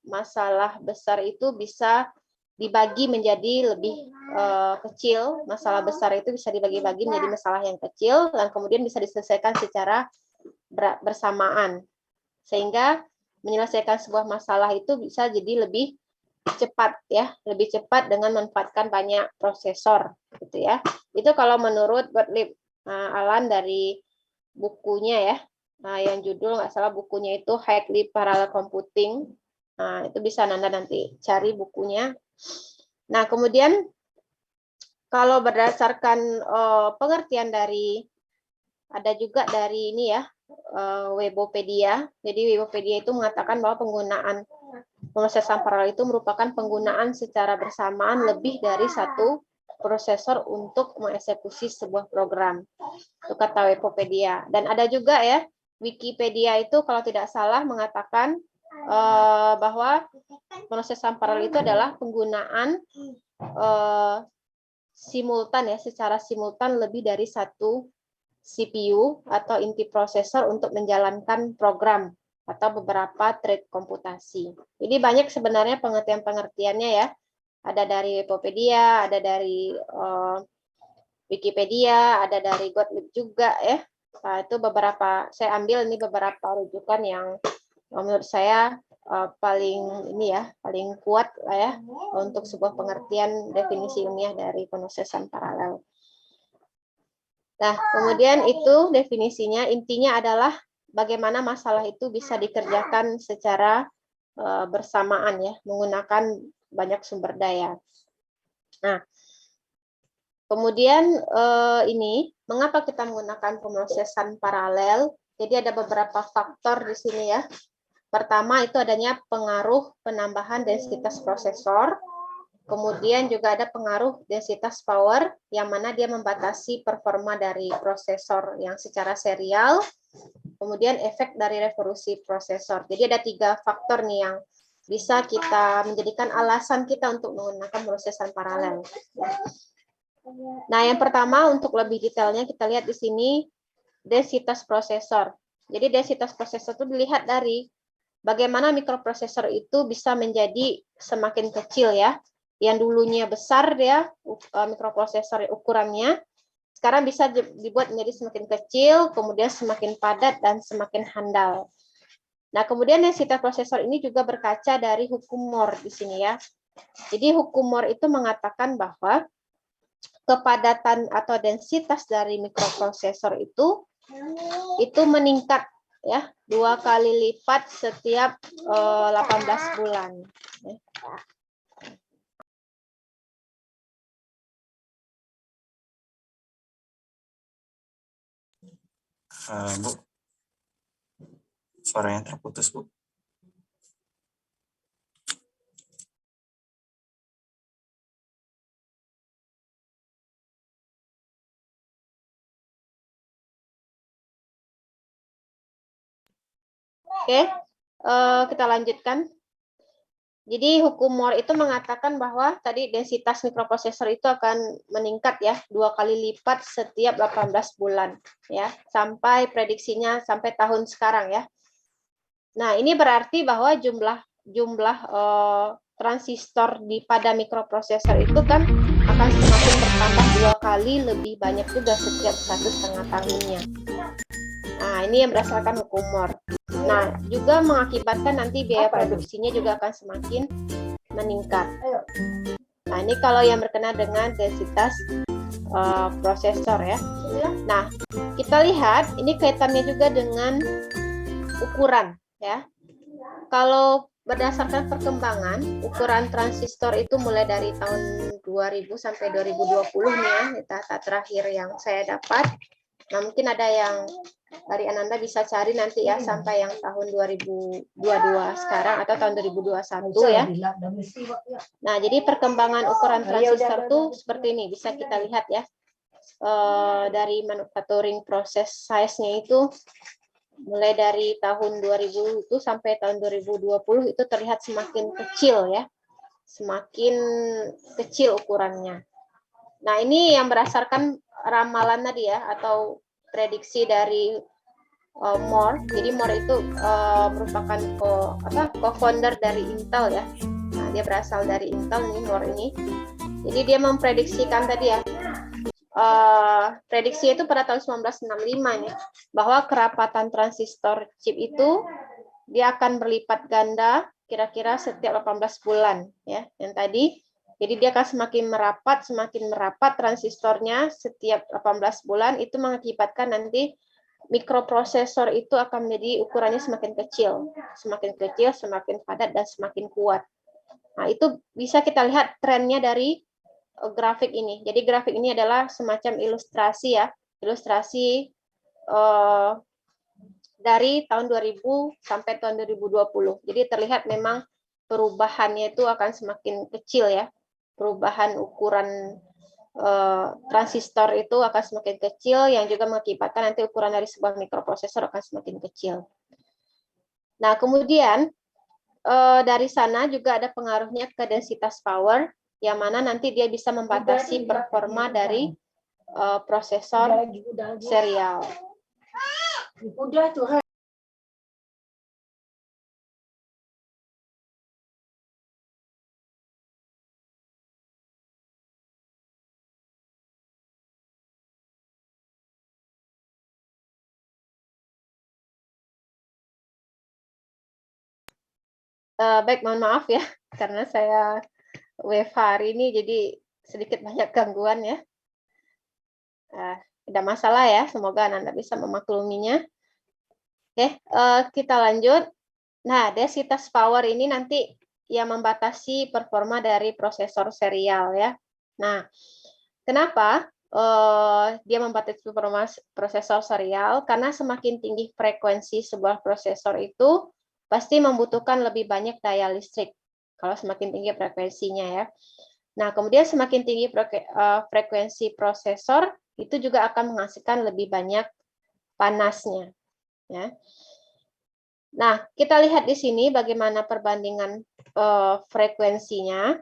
masalah besar itu bisa dibagi menjadi lebih kecil. Masalah besar itu bisa dibagi-bagi menjadi masalah yang kecil dan kemudian bisa diselesaikan secara bersamaan. Sehingga menyelesaikan sebuah masalah itu bisa jadi lebih cepat ya, lebih cepat dengan memanfaatkan banyak prosesor gitu ya. Itu kalau menurut Gottlieb Allen dari bukunya ya. Nah, yang judul nggak salah bukunya itu Highly Parallel Computing. Nah, itu bisa Nanda nanti cari bukunya. Nah, kemudian kalau berdasarkan pengertian dari ada juga dari ini ya, Webopedia. Jadi Webopedia itu mengatakan bahwa penggunaan pemrosesan paralel itu merupakan penggunaan secara bersamaan lebih dari satu prosesor untuk mengeksekusi sebuah program. Itu kata Wikipedia. Dan ada juga ya, Wikipedia itu kalau tidak salah mengatakan bahwa pemrosesan paralel itu adalah penggunaan simultan ya, secara simultan lebih dari satu CPU atau inti prosesor untuk menjalankan program atau beberapa thread komputasi. Jadi banyak sebenarnya pengertian-pengertiannya ya. Ada dari Wikipedia, ada dari Wikipedia, ada dari Gottlieb juga ya. Nah, itu beberapa saya ambil ini beberapa rujukan yang menurut saya paling ini ya, paling kuat lah ya untuk sebuah pengertian definisi ilmiah dari pemrosesan paralel. Nah, kemudian itu definisinya, intinya adalah bagaimana masalah itu bisa dikerjakan secara bersamaan ya, menggunakan banyak sumber daya. Nah, kemudian ini, mengapa kita menggunakan pemrosesan paralel? Jadi ada beberapa faktor di sini ya. Pertama itu adanya pengaruh penambahan densitas prosesor. Kemudian juga ada pengaruh densitas power, yang mana dia membatasi performa dari prosesor yang secara serial. Kemudian efek dari revolusi prosesor. Jadi ada 3 faktor nih yang bisa kita menjadikan alasan kita untuk menggunakan pemrosesan paralel. Nah, yang pertama untuk lebih detailnya kita lihat di sini densitas prosesor. Jadi densitas prosesor itu dilihat dari bagaimana mikroprosesor itu bisa menjadi semakin kecil ya. Yang dulunya besar ya mikroprosesor ukurannya, sekarang bisa dibuat menjadi semakin kecil, kemudian semakin padat dan semakin handal. Nah, kemudian densitas prosesor ini juga berkaca dari hukum Moore di sini ya. Jadi hukum Moore itu mengatakan bahwa kepadatan atau densitas dari mikroprosesor itu meningkat ya 2 kali lipat setiap 18 bulan. Bu, suaranya terputus, Bu. Oke, kita lanjutkan. Jadi hukum Moore itu mengatakan bahwa tadi densitas mikroprosesor itu akan meningkat ya 2 kali lipat setiap 18 bulan ya, sampai prediksinya sampai tahun sekarang ya. Nah, ini berarti bahwa jumlah transistor pada mikroprosesor itu kan akan semakin bertambah 2 kali lebih banyak juga setiap 1,5 tahunnya. Nah, ini yang berdasarkan hukum Moore. Nah, juga mengakibatkan nanti biaya produksinya juga akan semakin meningkat. Nah, ini kalau yang berkenaan dengan densitas prosesor ya. Nah, kita lihat ini kaitannya juga dengan ukuran ya. Kalau berdasarkan perkembangan, ukuran transistor itu mulai dari tahun 2000 sampai 2020 nih ya, data terakhir yang saya dapat. Nah, mungkin ada yang dari Ananda bisa cari nanti ya sampai yang tahun 2022 sekarang atau tahun 2021 ya. Nah, jadi perkembangan ukuran transistor itu seperti ini, bisa kita lihat ya. Dari manufacturing proses size-nya itu mulai dari tahun 2000 itu sampai tahun 2020 itu terlihat semakin kecil ya. Semakin kecil ukurannya. Nah, ini yang berdasarkan ramalan tadi ya, atau prediksi dari Moore. Jadi Moore itu merupakan co-founder dari Intel ya. Nah, dia berasal dari Intel nih, Moore ini. Jadi dia memprediksikan tadi ya, prediksi itu pada tahun 1965 nih, bahwa kerapatan transistor chip itu dia akan berlipat ganda kira-kira setiap 18 bulan ya. Yang tadi, jadi dia akan semakin merapat transistornya setiap 18 bulan, itu mengakibatkan nanti mikroprosesor itu akan menjadi ukurannya semakin kecil, semakin padat, dan semakin kuat. Nah, itu bisa kita lihat trennya dari grafik ini. Jadi grafik ini adalah semacam ilustrasi ya, ilustrasi dari tahun 2000 sampai tahun 2020. Jadi terlihat memang perubahannya itu akan semakin kecil ya. Perubahan ukuran transistor itu akan semakin kecil, yang juga mengakibatkan nanti ukuran dari sebuah mikroprosesor akan semakin kecil. Nah, kemudian dari sana juga ada pengaruhnya ke densitas power, yang mana nanti dia bisa membatasi performa dari prosesor serial. Baik, mohon maaf ya, karena saya WFH hari ini, jadi sedikit banyak gangguan ya. Tidak masalah ya, semoga Anda bisa memakluminya. Oke, kita lanjut. Nah, densitas power ini nanti yang membatasi performa dari prosesor serial ya. Nah, kenapa dia membatasi performa prosesor serial? Karena semakin tinggi frekuensi sebuah prosesor itu pasti membutuhkan lebih banyak daya listrik kalau semakin tinggi frekuensinya ya. Nah, kemudian semakin tinggi frekuensi prosesor itu juga akan menghasilkan lebih banyak panasnya ya. Nah, kita lihat di sini bagaimana perbandingan frekuensinya.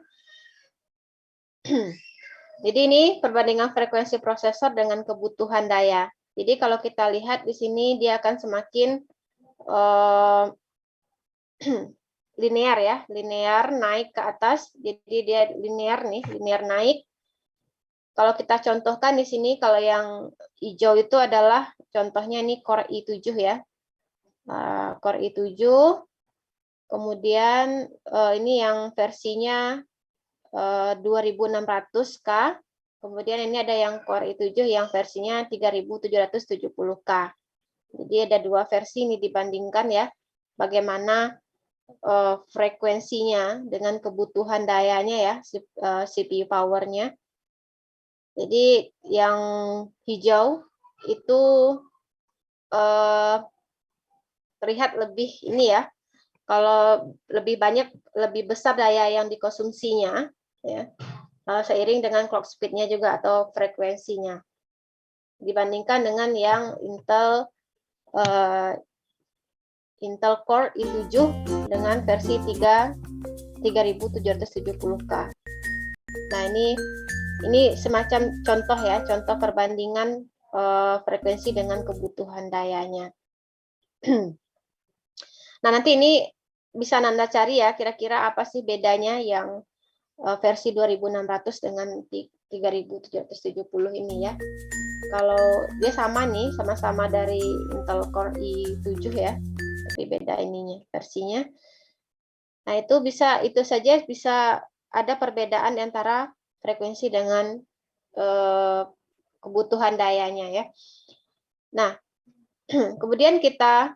Jadi ini perbandingan frekuensi prosesor dengan kebutuhan daya. Jadi kalau kita lihat di sini dia akan semakin linear ya, linear naik ke atas. Jadi dia linear nih, linear naik. Kalau kita contohkan di sini, kalau yang hijau itu adalah contohnya ini Core i7 ya. Core i7. Kemudian ini yang versinya 2600K. Kemudian ini ada yang Core i7 yang versinya 3770K. Jadi ada dua versi ini dibandingkan ya. Bagaimana frekuensinya dengan kebutuhan dayanya ya, CPU powernya. Jadi yang hijau itu terlihat lebih ini ya, kalau lebih banyak, lebih besar daya yang dikonsumsinya ya, seiring dengan clock speed-nya juga atau frekuensinya dibandingkan dengan yang Intel Core i7 dengan versi 3770K. Nah, ini semacam contoh ya, contoh perbandingan frekuensi dengan kebutuhan dayanya. Nah, nanti ini bisa Anda cari ya, kira-kira apa sih bedanya yang versi 2600 dengan 3770 ini ya. Kalau dia sama nih, sama-sama dari Intel Core i7 ya, tapi beda ininya, versinya. Nah, itu saja bisa ada perbedaan antara frekuensi dengan kebutuhan dayanya ya. Nah, kemudian kita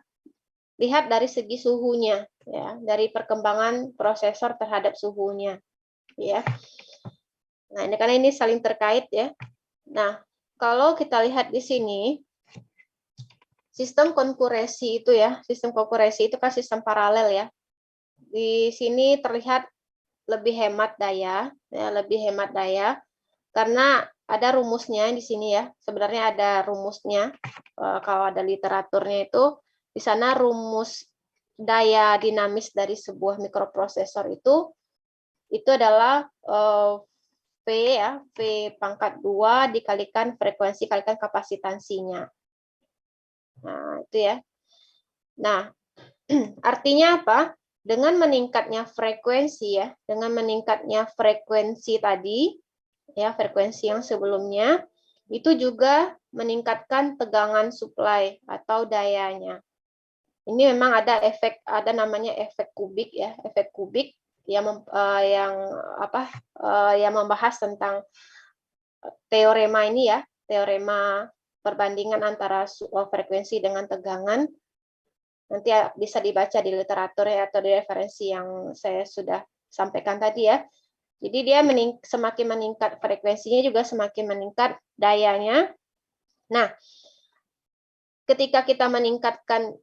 lihat dari segi suhunya ya, dari perkembangan prosesor terhadap suhunya ya. Nah, ini karena ini saling terkait ya. Nah, kalau kita lihat di sini sistem konkuresi itu ya, sistem konkuresi itu kan sistem paralel ya. Di sini terlihat lebih hemat daya ya, lebih hemat daya karena ada rumusnya di sini ya. Sebenarnya ada rumusnya. Kalau ada literaturnya itu di sana rumus daya dinamis dari sebuah mikroprosesor itu adalah V ya, V pangkat 2 dikalikan frekuensi kalikan kapasitansinya. Nah, itu ya. Nah, artinya apa? Dengan meningkatnya frekuensi ya, dengan meningkatnya frekuensi tadi, ya frekuensi yang sebelumnya, itu juga meningkatkan tegangan suplai atau dayanya. Ini memang ada efek, ada namanya efek kubik ya, efek kubik yang yang membahas tentang teorema ini ya, teorema perbandingan antara frekuensi dengan tegangan. Nanti bisa dibaca di literatur ya, atau di referensi yang saya sudah sampaikan tadi ya. Jadi dia semakin meningkat frekuensinya juga semakin meningkat dayanya. Nah, ketika kita meningkatkan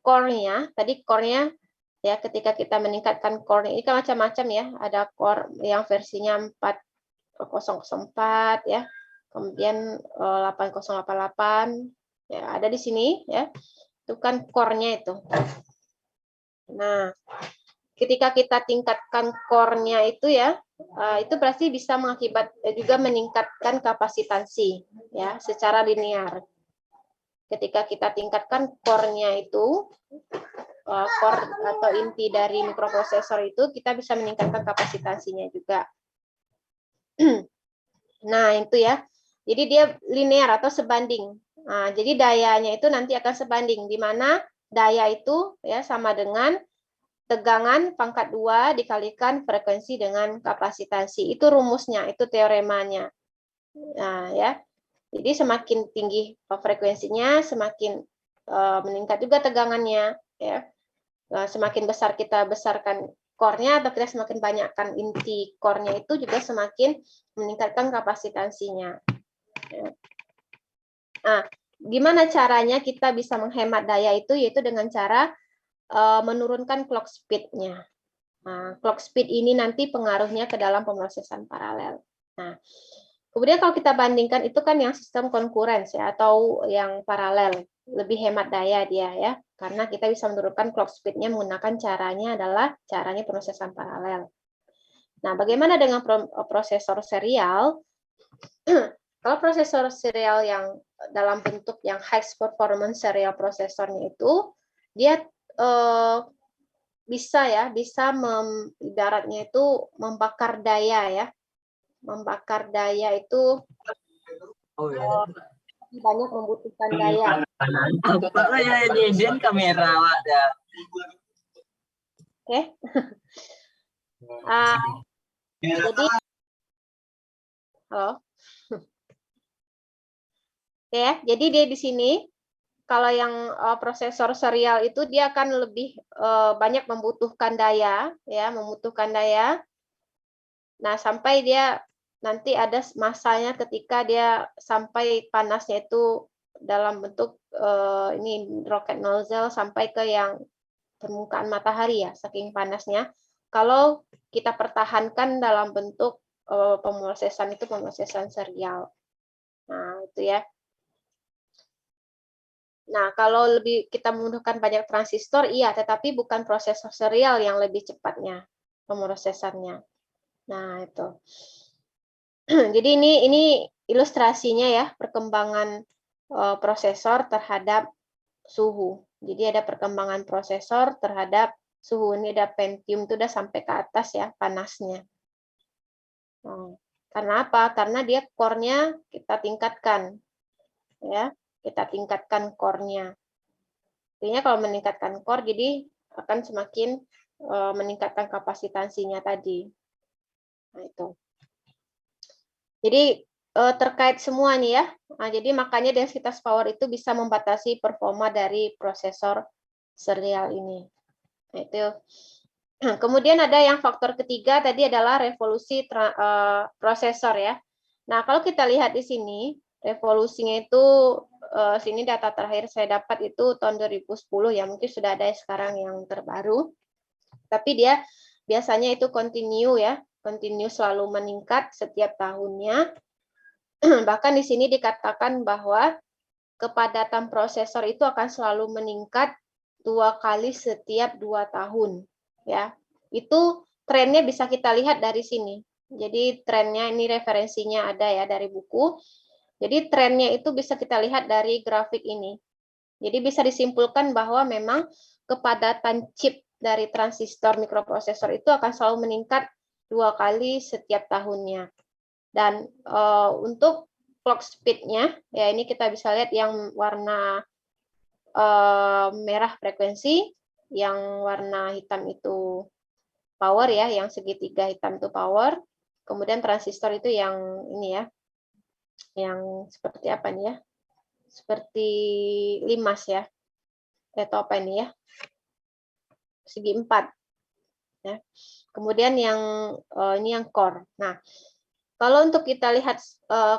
core-nya, tadi core-nya ya, ketika kita meningkatkan core ini kan macam-macam ya. Ada core yang versinya 4004 ya. Kemudian 8088 ya, ada di sini ya. Itu kan core-nya itu. Nah, ketika kita tingkatkan core-nya itu ya, itu berarti bisa juga meningkatkan kapasitansi ya secara linear. Ketika kita tingkatkan core-nya itu, core atau inti dari mikroprosesor itu, kita bisa meningkatkan kapasitansinya juga. Nah, itu ya. Jadi dia linear atau sebanding. Nah, jadi dayanya itu nanti akan sebanding, di mana daya itu ya sama dengan tegangan pangkat 2 dikalikan frekuensi dengan kapasitansi. Itu rumusnya, itu teoremanya. Nah, ya. Jadi semakin tinggi frekuensinya, semakin meningkat juga tegangannya, ya. Nah, semakin besar kita besarkan core-nya atau kita semakin banyakkan inti core-nya itu juga semakin meningkatkan kapasitansinya. Ya. Nah, gimana caranya kita bisa menghemat daya itu? Yaitu dengan cara menurunkan clock speed-nya. Nah, clock speed ini nanti pengaruhnya ke dalam pemrosesan paralel. Nah, kemudian kalau kita bandingkan itu kan yang sistem konkurens ya, atau yang paralel, lebih hemat daya dia ya, karena kita bisa menurunkan clock speed-nya menggunakan caranya adalah caranya pemrosesan paralel. Nah, bagaimana dengan prosesor serial? Kalau prosesor serial yang dalam bentuk yang high performance serial prosesornya itu, dia bisa ibaratnya itu membakar daya ya, membakar daya itu banyak membutuhkan daya. Apa ya jadian kamera ada. Oke. Jadi halo. Oke ya, jadi dia di sini kalau yang prosesor serial itu dia akan lebih banyak membutuhkan daya ya, membutuhkan daya. Nah, sampai dia nanti ada masanya ketika dia sampai panasnya itu dalam bentuk ini rocket nozzle sampai ke yang permukaan matahari ya, saking panasnya. Kalau kita pertahankan dalam bentuk pemrosesan itu pemrosesan serial. Nah, itu ya. Nah, kalau lebih kita membutuhkan banyak transistor, iya, tetapi bukan prosesor serial yang lebih cepatnya pemrosesannya. Nah, itu. Jadi ini ilustrasinya ya, perkembangan prosesor terhadap suhu. Jadi ada perkembangan prosesor terhadap suhu. Ini ada Pentium itu udah sampai ke atas ya panasnya. Nah, karena apa? Karena dia core-nya kita tingkatkan. Ya, kita tingkatkan core-nya. Artinya kalau meningkatkan core jadi akan semakin meningkatkan kapasitansinya tadi. Nah, itu. Jadi terkait semua nih ya. Nah, jadi makanya densitas power itu bisa membatasi performa dari prosesor serial ini. Nah, itu. Kemudian ada yang faktor ketiga tadi adalah revolusi prosesor ya. Nah, kalau kita lihat di sini, revolusinya itu sini data terakhir saya dapat itu tahun 2010 ya, mungkin sudah ada sekarang yang terbaru. Tapi dia biasanya itu continue ya, continue selalu meningkat setiap tahunnya. Bahkan di sini dikatakan bahwa kepadatan prosesor itu akan selalu meningkat 2 kali setiap 2 tahun. Ya, itu trennya bisa kita lihat dari sini. Jadi trennya ini referensinya ada ya dari buku. Jadi trennya itu bisa kita lihat dari grafik ini. Jadi bisa disimpulkan bahwa memang kepadatan chip dari transistor mikroprosesor itu akan selalu meningkat 2 kali setiap tahunnya. Dan untuk clock speed-nya, ya ini kita bisa lihat yang warna merah frekuensi, yang warna hitam itu power ya, yang segitiga hitam itu power. Kemudian transistor itu yang ini ya, yang seperti apa nih ya? Seperti limas ya. Atau apa ini ya? Segi 4 ya. Kemudian yang ini yang core. Nah, kalau untuk kita lihat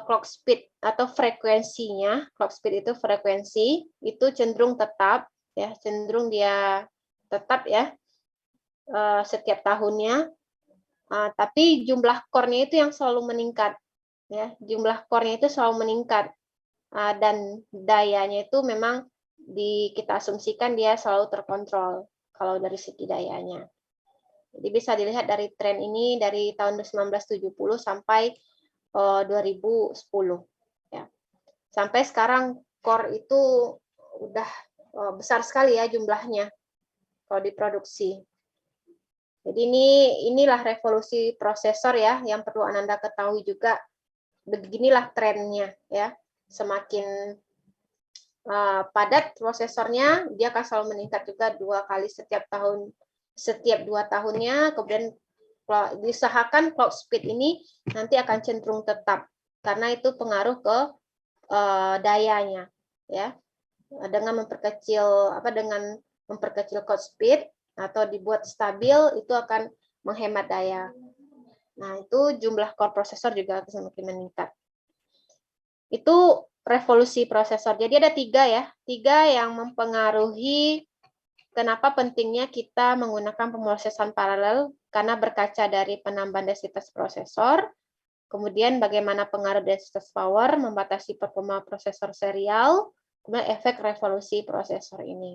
clock speed atau frekuensinya, clock speed itu frekuensi itu cenderung tetap ya, cenderung dia tetap ya setiap tahunnya. Tapi jumlah core-nya itu yang selalu meningkat ya, jumlah core-nya itu selalu meningkat. Dan dayanya itu memang kita asumsikan dia selalu terkontrol kalau dari segi dayanya. Jadi bisa dilihat dari tren ini dari tahun 1970 sampai 2010 ya. Sampai sekarang core itu udah besar sekali ya jumlahnya kalau diproduksi. Jadi inilah revolusi prosesor ya yang perlu Ananda ketahui juga. Beginilah trennya ya. Semakin padat prosesornya, dia akan selalu meningkat juga 2 kali setiap tahun, setiap 2 tahunnya. Kemudian diusahakan clock speed ini nanti akan cenderung tetap karena itu pengaruh ke dayanya ya. Dengan memperkecil clock speed atau dibuat stabil itu akan menghemat daya. Nah, itu jumlah core prosesor juga semakin meningkat. Itu revolusi prosesor. Jadi ada 3 ya, 3 yang mempengaruhi kenapa pentingnya kita menggunakan pemrosesan paralel, karena berkaca dari penambahan densitas prosesor, kemudian bagaimana pengaruh densitas power, membatasi performa prosesor serial, kemudian efek revolusi prosesor ini.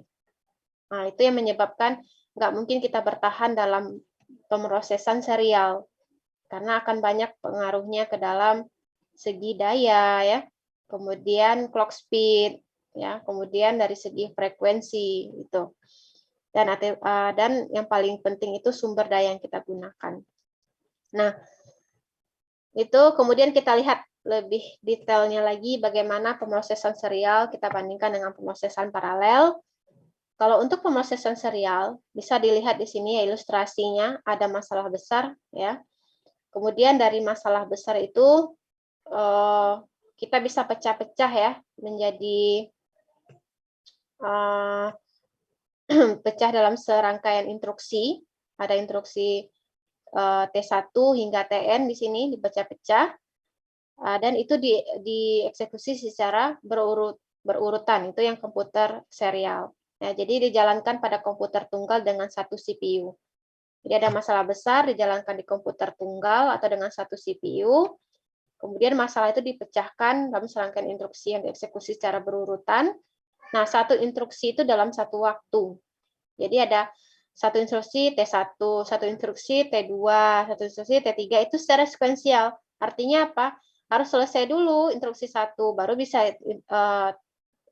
Nah, itu yang menyebabkan nggak mungkin kita bertahan dalam pemrosesan serial, karena akan banyak pengaruhnya ke dalam segi daya ya, kemudian clock speed ya, kemudian dari segi frekuensi itu. Dan yang paling penting itu sumber daya yang kita gunakan. Nah, itu kemudian kita lihat lebih detailnya lagi bagaimana pemrosesan serial kita bandingkan dengan pemrosesan paralel. Kalau untuk pemrosesan serial bisa dilihat di sini ya ilustrasinya, ada masalah besar ya. Kemudian dari masalah besar itu kita bisa pecah-pecah ya menjadi pecah dalam serangkaian instruksi. Ada instruksi T1 hingga TN di sini dipecah-pecah. Dan itu dieksekusi secara berurutan. Itu yang komputer serial. Nah, jadi dijalankan pada komputer tunggal dengan 1 CPU. Jadi ada masalah besar dijalankan di komputer tunggal atau dengan 1 CPU. Kemudian masalah itu dipecahkan dalam serangkaian instruksi yang dieksekusi secara berurutan. Nah, 1 instruksi itu dalam 1 waktu. Jadi ada 1 instruksi T1, 1 instruksi T2, 1 instruksi T3 itu secara sekuensial. Artinya apa? Harus selesai dulu instruksi 1, baru bisa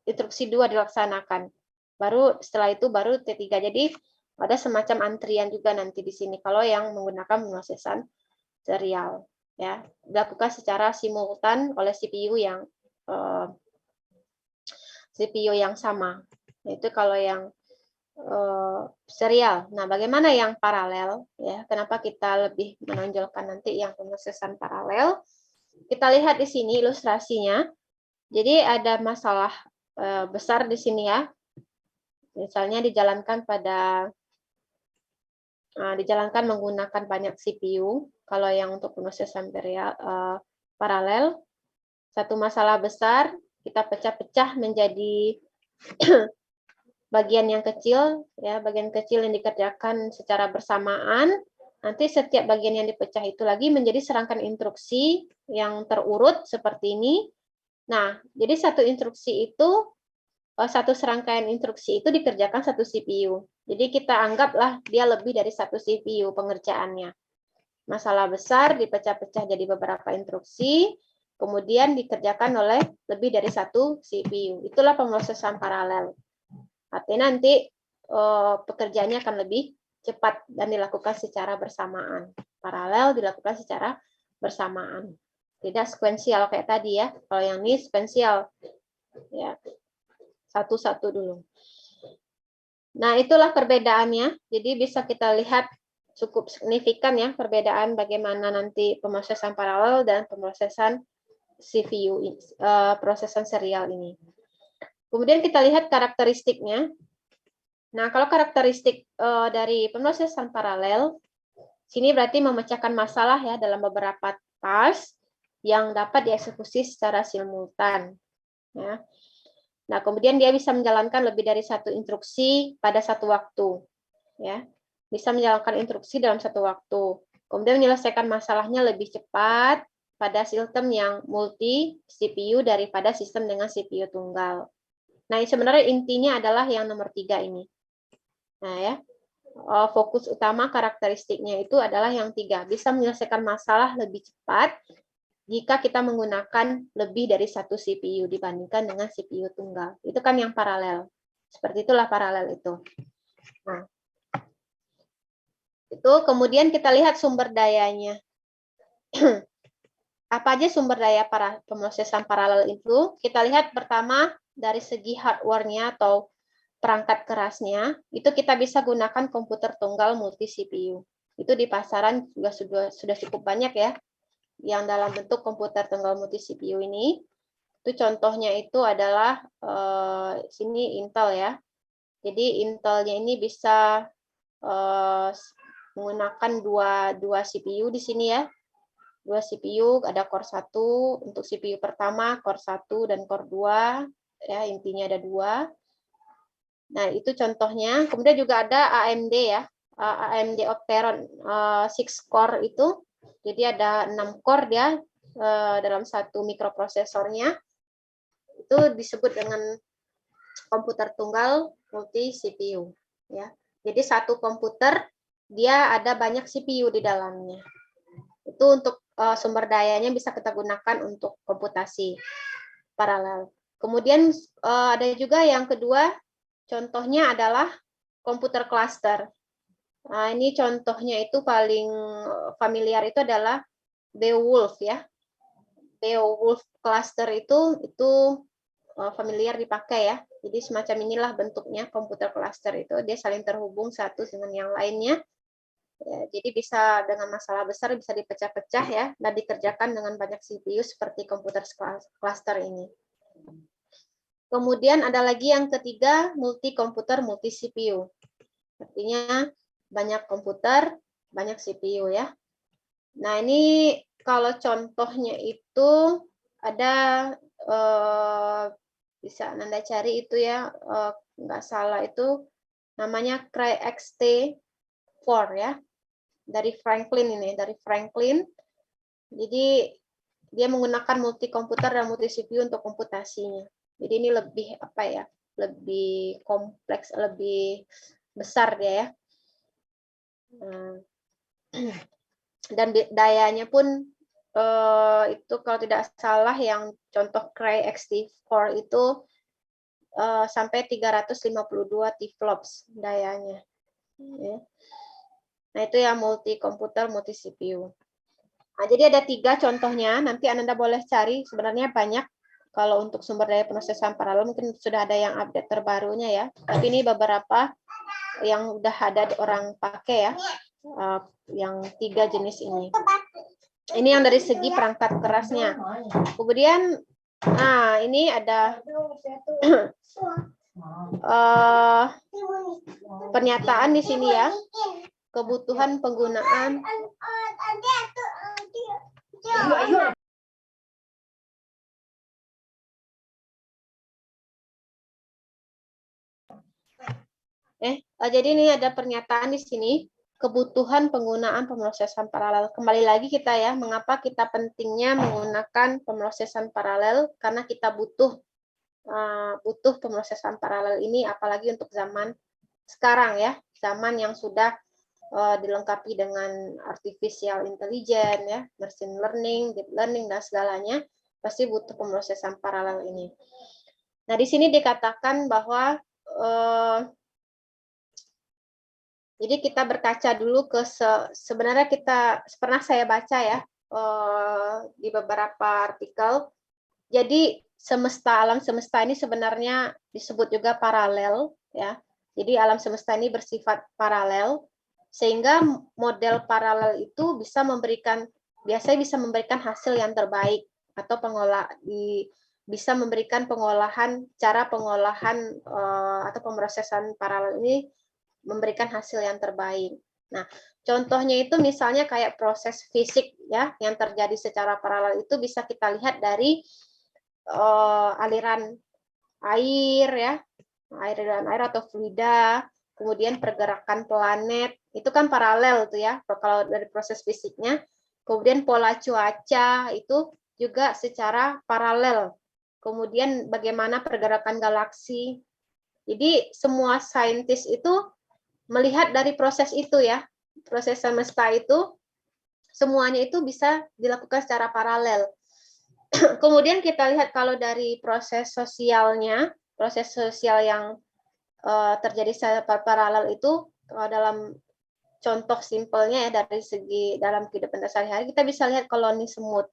instruksi 2 dilaksanakan. Baru setelah itu baru T3. Jadi ada semacam antrian juga nanti di sini kalau yang menggunakan pemrosesan serial. Ya, dilakukan secara simultan oleh CPU yang sama. Itu kalau yang serial. Nah, bagaimana yang paralel? Ya, kenapa kita lebih menonjolkan nanti yang pemrosesan paralel? Kita lihat di sini ilustrasinya. Jadi ada masalah besar di sini ya. Misalnya dijalankan menggunakan banyak CPU. Kalau yang untuk pemrosesan paralel, satu masalah besar kita pecah-pecah menjadi bagian yang kecil, ya, bagian kecil yang dikerjakan secara bersamaan. Nanti setiap bagian yang dipecah itu lagi menjadi serangkaian instruksi yang terurut seperti ini. Nah, jadi satu serangkaian instruksi itu dikerjakan 1 CPU. Jadi kita anggaplah dia lebih dari 1 CPU pengerjaannya. Masalah besar dipecah-pecah jadi beberapa instruksi, kemudian dikerjakan oleh lebih dari satu CPU. Itulah pemrosesan paralel. Artinya nanti pekerjaannya akan lebih cepat dan dilakukan secara bersamaan. Paralel dilakukan secara bersamaan. Tidak sekuensial kayak tadi ya. Kalau yang ini sekuensial. Ya. Satu-satu dulu. Nah, itulah perbedaannya. Jadi bisa kita lihat cukup signifikan ya perbedaan bagaimana nanti pemrosesan paralel dan pemrosesan CPU, prosesan serial ini. Kemudian kita lihat karakteristiknya. Nah, kalau karakteristik dari pemrosesan paralel, sini berarti memecahkan masalah ya dalam beberapa task yang dapat dieksekusi secara simultan. Ya. Nah, kemudian dia bisa menjalankan lebih dari satu instruksi pada satu waktu. Ya. Bisa menjalankan instruksi dalam satu waktu. Kemudian menyelesaikan masalahnya lebih cepat pada sistem yang multi CPU daripada sistem dengan CPU tunggal. Nah, sebenarnya intinya adalah yang nomor 3 ini. Nah, ya. Fokus utama karakteristiknya itu adalah yang 3. Bisa menyelesaikan masalah lebih cepat jika kita menggunakan lebih dari satu CPU dibandingkan dengan CPU tunggal. Itu kan yang paralel. Seperti itulah paralel itu. Nah, itu kemudian kita lihat sumber dayanya. Apa aja sumber daya para pemrosesan paralel itu? Kita lihat pertama dari segi hardware-nya atau perangkat kerasnya, itu kita bisa gunakan komputer tunggal multi CPU. Itu di pasaran juga sudah cukup banyak ya, yang dalam bentuk komputer tunggal multi CPU ini. Itu contohnya itu adalah sini Intel ya. Jadi Intelnya ini bisa menggunakan dua CPU di sini ya. Dua CPU, ada core 1 untuk CPU pertama, core 1 dan core 2 ya, intinya ada 2. Nah, itu contohnya. Kemudian juga ada AMD ya. AMD Opteron 6 core itu. Jadi ada 6 core dia dalam satu mikroprosesornya. Itu disebut dengan komputer tunggal multi CPU ya. Jadi satu komputer dia ada banyak CPU di dalamnya. Itu untuk sumber dayanya bisa kita gunakan untuk komputasi paralel. Kemudian ada juga yang kedua, contohnya adalah komputer cluster. Nah, ini contohnya itu paling familiar itu adalah Beowulf ya. Beowulf cluster itu familiar dipakai ya. Jadi semacam inilah bentuknya komputer cluster itu. Dia saling terhubung satu dengan yang lainnya. Ya, jadi bisa dengan masalah besar bisa dipecah-pecah ya dan dikerjakan dengan banyak CPU seperti komputer cluster ini. Kemudian ada lagi yang ketiga, multi komputer multi CPU. Artinya banyak komputer, banyak CPU ya. Nah, ini kalau contohnya itu ada bisa Anda cari itu ya, nggak salah itu namanya Cray XT4 ya. Dari Franklin ini, dari Franklin. Jadi dia menggunakan multi komputer dan multi CPU untuk komputasinya. Jadi ini lebih apa ya? Lebih kompleks, lebih besar dia ya. Dan dayanya pun itu kalau tidak salah yang contoh Cray XT4 itu sampai 352 TFLOPS dayanya. Ya. Nah, itu yang multi komputer, multi CPU. Nah, jadi ada 3 contohnya. Nanti Anda boleh cari. Sebenarnya banyak. Kalau untuk sumber daya pemrosesan paralel mungkin sudah ada yang update terbarunya ya. Tapi ini beberapa yang udah ada orang pakai ya. Yang 3 jenis ini. Ini yang dari segi perangkat kerasnya. Kemudian, nah ini ada pernyataan di sini ya. Kebutuhan penggunaan jadi ini ada pernyataan di sini kebutuhan penggunaan pemrosesan paralel. Kembali lagi kita ya, mengapa kita pentingnya menggunakan pemrosesan paralel, karena kita butuh pemrosesan paralel ini apalagi untuk zaman sekarang ya, zaman yang sudah dilengkapi dengan artificial intelligence ya, machine learning, deep learning dan segalanya. pasti butuh pemrosesan paralel ini. Nah, di sini dikatakan bahwa jadi kita berkaca dulu ke sebenarnya kita pernah saya baca ya di beberapa artikel. Jadi alam semesta ini sebenarnya disebut juga paralel ya. Jadi alam semesta ini bersifat paralel sehingga model paralel itu biasanya bisa memberikan hasil yang terbaik atau bisa memberikan cara pengolahan atau pemrosesan paralel ini memberikan hasil yang terbaik. Nah, contohnya itu misalnya kayak proses fisik ya yang terjadi secara paralel itu bisa kita lihat dari aliran air ya, aliran air atau fluida, kemudian pergerakan planet, itu kan paralel tuh ya kalau dari proses fisiknya. Kemudian pola cuaca itu juga secara paralel. Kemudian bagaimana pergerakan galaksi. Jadi semua saintis itu melihat dari proses itu ya, proses semesta itu semuanya itu bisa dilakukan secara paralel. Kemudian kita lihat kalau dari proses sosialnya, proses sosial yang terjadi secara paralel itu dalam contoh simpelnya ya dari segi dalam kehidupan sehari-hari kita bisa lihat koloni semut.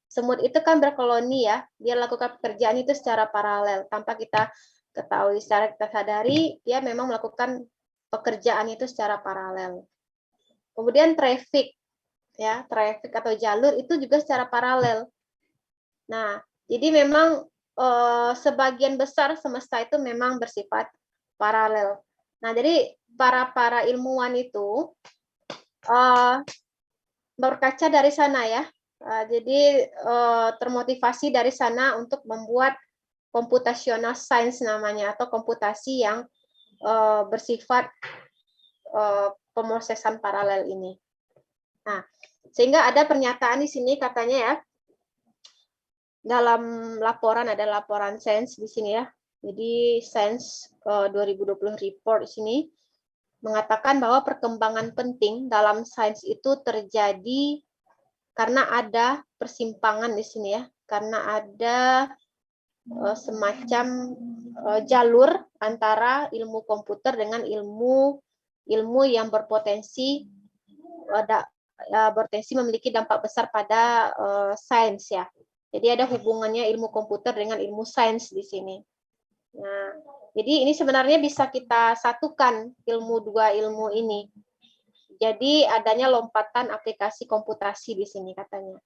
Semut itu kan berkoloni ya, dia lakukan pekerjaan itu secara paralel tanpa kita ketahui, secara kita sadari dia memang melakukan pekerjaan itu secara paralel. Kemudian traffic ya, traffic atau jalur itu juga secara paralel. Nah, jadi memang sebagian besar semesta itu memang bersifat paralel. Nah, jadi para ilmuwan itu berkaca dari sana ya. Jadi termotivasi dari sana untuk membuat computational science namanya atau komputasi yang bersifat pemrosesan paralel ini. Nah, sehingga ada pernyataan di sini katanya ya, dalam laporan ada laporan Science di sini ya. Jadi Science 2020 report di sini mengatakan bahwa perkembangan penting dalam sains itu terjadi karena ada persimpangan di sini ya, karena ada semacam jalur antara ilmu komputer dengan ilmu yang berpotensi memiliki dampak besar pada sains ya. Jadi ada hubungannya ilmu komputer dengan ilmu sains di sini. Nah, jadi ini sebenarnya bisa kita satukan dua ilmu ini. Jadi adanya lompatan aplikasi komputasi di sini katanya.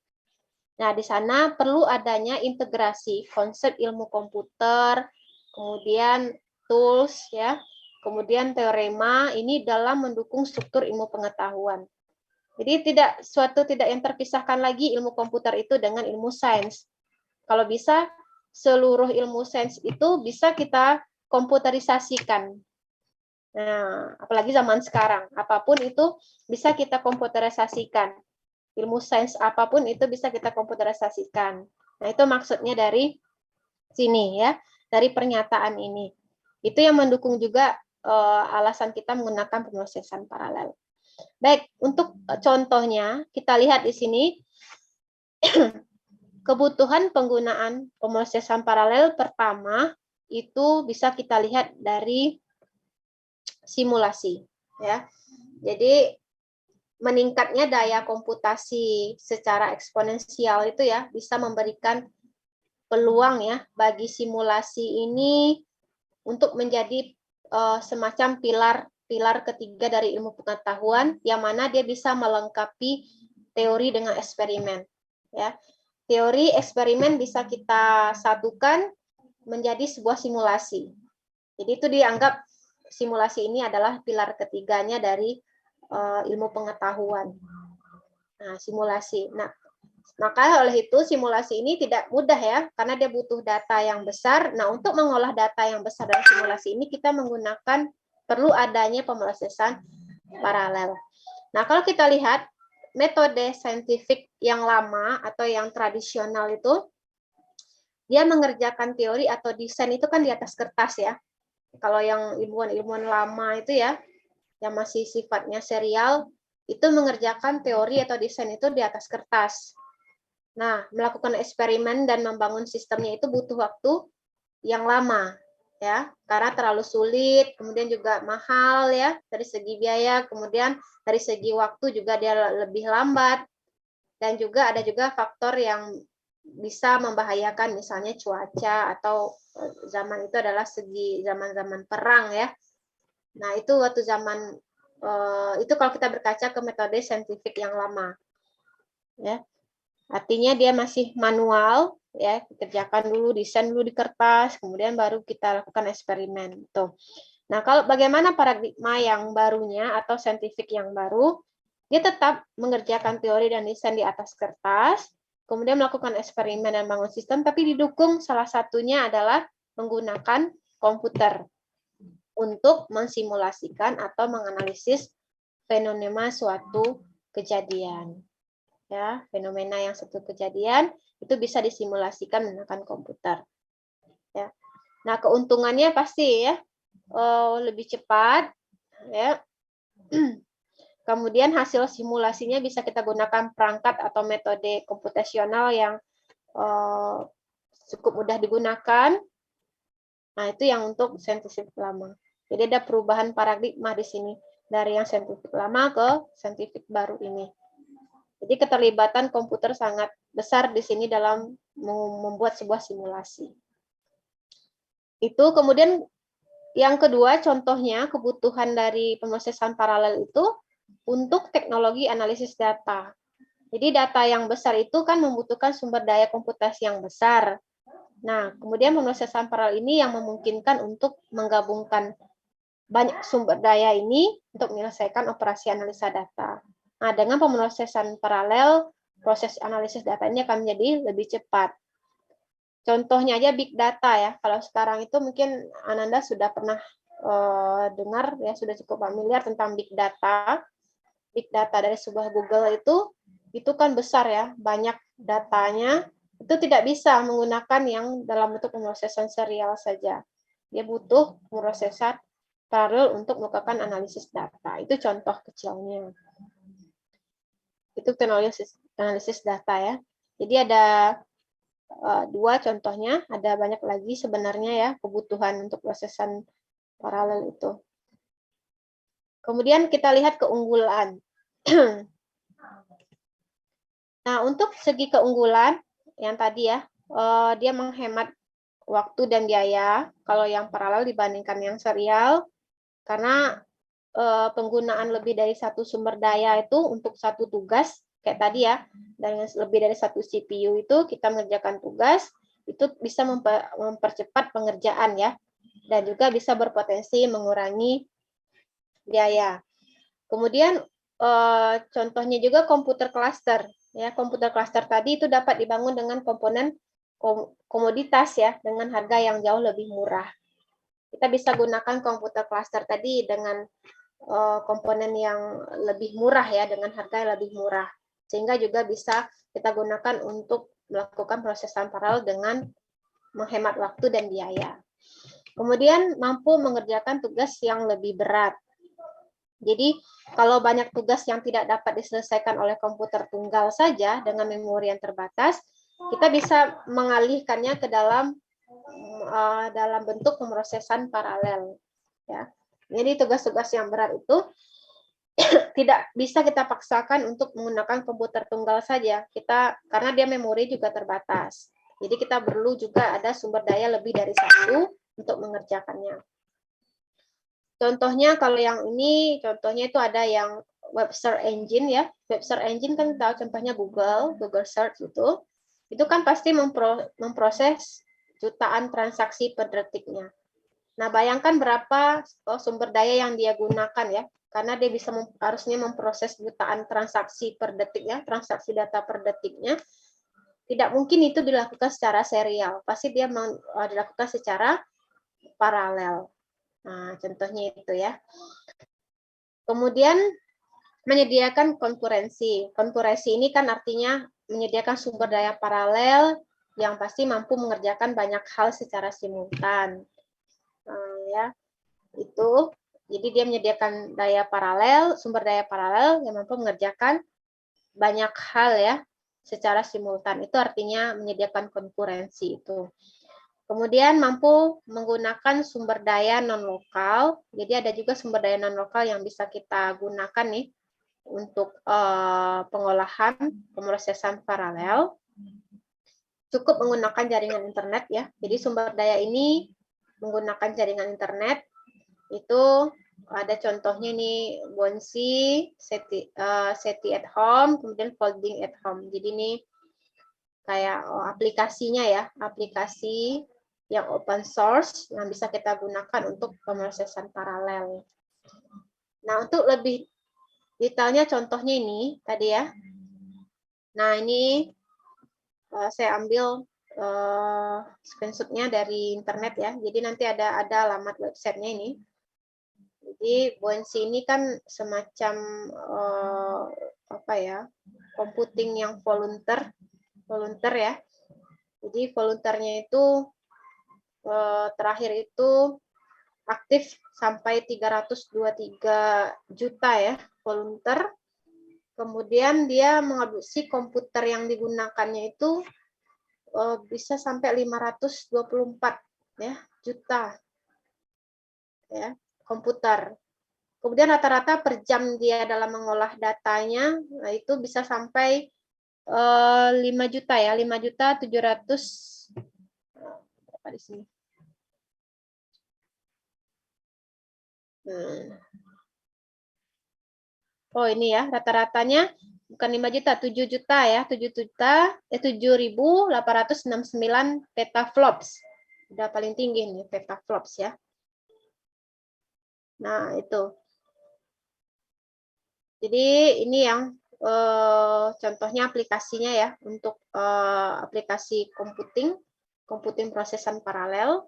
Nah, di sana perlu adanya integrasi konsep ilmu komputer, kemudian tools ya, kemudian teorema ini dalam mendukung struktur ilmu pengetahuan. Jadi tidak yang terpisahkan lagi ilmu komputer itu dengan ilmu sains. Kalau bisa seluruh ilmu sains itu bisa kita komputerisasikan. Nah, apalagi zaman sekarang, apapun itu bisa kita komputerisasikan. Ilmu sains apapun itu bisa kita komputerisasikan. Nah, itu maksudnya dari sini ya, dari pernyataan ini. Itu yang mendukung juga alasan kita menggunakan pemrosesan paralel. Baik, untuk contohnya kita lihat di sini kebutuhan penggunaan pemrosesan paralel pertama itu bisa kita lihat dari simulasi ya. Jadi meningkatnya daya komputasi secara eksponensial itu ya bisa memberikan peluang ya bagi simulasi ini untuk menjadi semacam pilar ketiga dari ilmu pengetahuan yang mana dia bisa melengkapi teori dengan eksperimen ya. Teori eksperimen bisa kita satukan menjadi sebuah simulasi. Jadi itu dianggap simulasi ini adalah pilar ketiganya dari ilmu pengetahuan. Nah, simulasi. Nah, maka oleh itu simulasi ini tidak mudah ya, karena dia butuh data yang besar. Nah, untuk mengolah data yang besar dalam simulasi ini kita perlu adanya pemrosesan paralel. Nah, kalau kita lihat metode saintifik yang lama atau yang tradisional itu, dia mengerjakan teori atau desain itu kan di atas kertas ya. Kalau yang ilmuwan-ilmuwan lama itu ya, yang masih sifatnya serial, itu mengerjakan teori atau desain itu di atas kertas. Nah, melakukan eksperimen dan membangun sistemnya itu butuh waktu yang lama, ya, karena terlalu sulit, kemudian juga mahal ya dari segi biaya, kemudian dari segi waktu juga dia lebih lambat, dan juga ada juga faktor yang bisa membahayakan, misalnya cuaca, atau zaman itu adalah segi zaman-zaman perang ya. Nah, itu waktu zaman itu kalau kita berkaca ke metode saintifik yang lama, ya. Artinya dia masih manual, ya, kerjakan dulu, desain dulu di kertas, kemudian baru kita lakukan eksperimen. Tuh. Nah, kalau bagaimana paradigma yang barunya atau saintifik yang baru, dia tetap mengerjakan teori dan desain di atas kertas, kemudian melakukan eksperimen dan bangun sistem, tapi didukung salah satunya adalah menggunakan komputer untuk mensimulasikan atau menganalisis fenomena suatu kejadian. Ya, fenomena yang suatu kejadian itu bisa disimulasikan menggunakan komputer. Ya. Nah, keuntungannya pasti ya lebih cepat, ya. Kemudian hasil simulasinya bisa kita gunakan perangkat atau metode komputasional yang cukup mudah digunakan. Nah, itu yang untuk saintifik lama. Jadi ada perubahan paradigma di sini dari yang saintifik lama ke saintifik baru ini. Jadi keterlibatan komputer sangat besar di sini dalam membuat sebuah simulasi. Itu kemudian yang kedua, contohnya kebutuhan dari pemrosesan paralel itu untuk teknologi analisis data. Jadi data yang besar itu kan membutuhkan sumber daya komputasi yang besar. Nah, kemudian pemrosesan paralel ini yang memungkinkan untuk menggabungkan banyak sumber daya ini untuk menyelesaikan operasi analisa data. Nah, dengan pemrosesan paralel, proses analisis data ini akan menjadi lebih cepat. Contohnya aja big data ya. Kalau sekarang itu mungkin Ananda sudah pernah dengar ya, sudah cukup familiar tentang big data. Big data dari sebuah Google itu kan besar ya, banyak datanya. Itu tidak bisa menggunakan yang dalam bentuk pemrosesan serial saja. Dia butuh pemrosesan paralel untuk melakukan analisis data. Itu contoh kecilnya. Itu teknologi analisis data ya. Jadi ada dua contohnya, ada banyak lagi sebenarnya ya kebutuhan untuk prosesan paralel itu. Kemudian kita lihat keunggulan. Nah, untuk segi keunggulan yang tadi ya, dia menghemat waktu dan biaya kalau yang paralel dibandingkan yang serial, karena penggunaan lebih dari satu sumber daya itu untuk satu tugas, kayak tadi ya, dengan lebih dari satu CPU itu kita mengerjakan tugas, itu bisa mempercepat pengerjaan ya, dan juga bisa berpotensi mengurangi biaya. Kemudian contohnya juga komputer cluster. Ya, komputer cluster tadi itu dapat dibangun dengan komponen komoditas ya, dengan harga yang jauh lebih murah. Kita bisa gunakan komputer cluster tadi dengan komponen yang lebih murah ya, dengan harga yang lebih murah, sehingga juga bisa kita gunakan untuk melakukan prosesan paralel dengan menghemat waktu dan biaya. Kemudian mampu mengerjakan tugas yang lebih berat. Jadi kalau banyak tugas yang tidak dapat diselesaikan oleh komputer tunggal saja dengan memori yang terbatas, kita bisa mengalihkannya ke dalam bentuk pemrosesan paralel. Ya. Jadi tugas-tugas yang berat itu tidak bisa kita paksakan untuk menggunakan komputer tunggal saja. Karena dia memori juga terbatas. Jadi kita perlu juga ada sumber daya lebih dari satu untuk mengerjakannya. Contohnya kalau yang ini, contohnya itu ada yang web search engine ya. Web search engine kan tahu contohnya Google Search itu. Itu kan pasti memproses jutaan transaksi per detiknya. Nah, bayangkan berapa sumber daya yang dia gunakan ya, karena dia bisa harusnya memproses jutaan transaksi per detiknya, transaksi data per detiknya. Tidak mungkin itu dilakukan secara serial, pasti dia dilakukan secara paralel. Nah, contohnya itu ya. Kemudian menyediakan konkurensi. Konkurensi ini kan artinya menyediakan sumber daya paralel yang pasti mampu mengerjakan banyak hal secara simultan. Ya, itu jadi dia menyediakan daya paralel, sumber daya paralel yang mampu mengerjakan banyak hal ya, secara simultan. Itu artinya menyediakan konkurensi itu. Kemudian mampu menggunakan sumber daya non-lokal. Jadi ada juga sumber daya non-lokal yang bisa kita gunakan nih untuk pengolahan pemrosesan paralel. Cukup menggunakan jaringan internet ya. Jadi sumber daya ini menggunakan jaringan internet. Itu ada contohnya nih Bonsi, SETI at home, kemudian Folding at home. Jadi ini kayak aplikasinya ya, aplikasi yang open source yang bisa kita gunakan untuk pemrosesan paralel. Nah, untuk lebih detailnya contohnya ini tadi ya. Nah, ini saya ambil screenshot-nya dari internet ya. Jadi nanti ada alamat websitenya ini. Jadi Buoyancy ini kan semacam apa ya, computing yang volunteer ya. Jadi volunteernya itu terakhir itu aktif sampai 323 juta ya volunteer. Kemudian dia mengadopsi komputer yang digunakannya itu bisa sampai 524 ya juta ya komputer. Kemudian rata-rata per jam dia dalam mengolah datanya, nah itu bisa sampai 5 juta ya, 5.700 apa di sini? Oh ini ya, rata-ratanya bukan 5 juta, 7 juta ya, 7.869 petaflops. Udah paling tinggi nih petaflops ya. Nah, itu. Jadi ini yang contohnya aplikasinya ya untuk aplikasi computing prosesan paralel.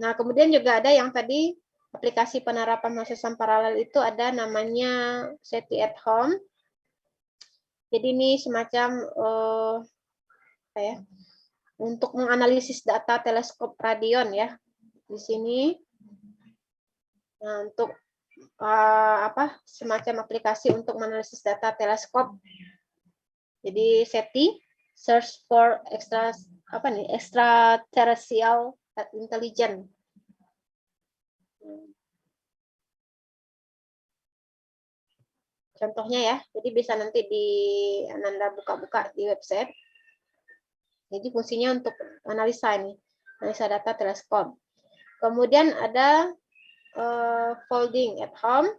Nah, kemudian juga ada yang tadi aplikasi penerapan prosesan paralel itu ada namanya SETI at home. Jadi ini semacam apa ya? Untuk menganalisis data teleskop radion ya. Di sini nah, untuk apa semacam aplikasi untuk menganalisis data teleskop. Jadi SETI search for extraterrestrial intelligence. Contohnya ya, jadi bisa nanti Ananda buka-buka di website. Jadi fungsinya untuk analisa ini, analisa data teleskop. Kemudian ada folding at home.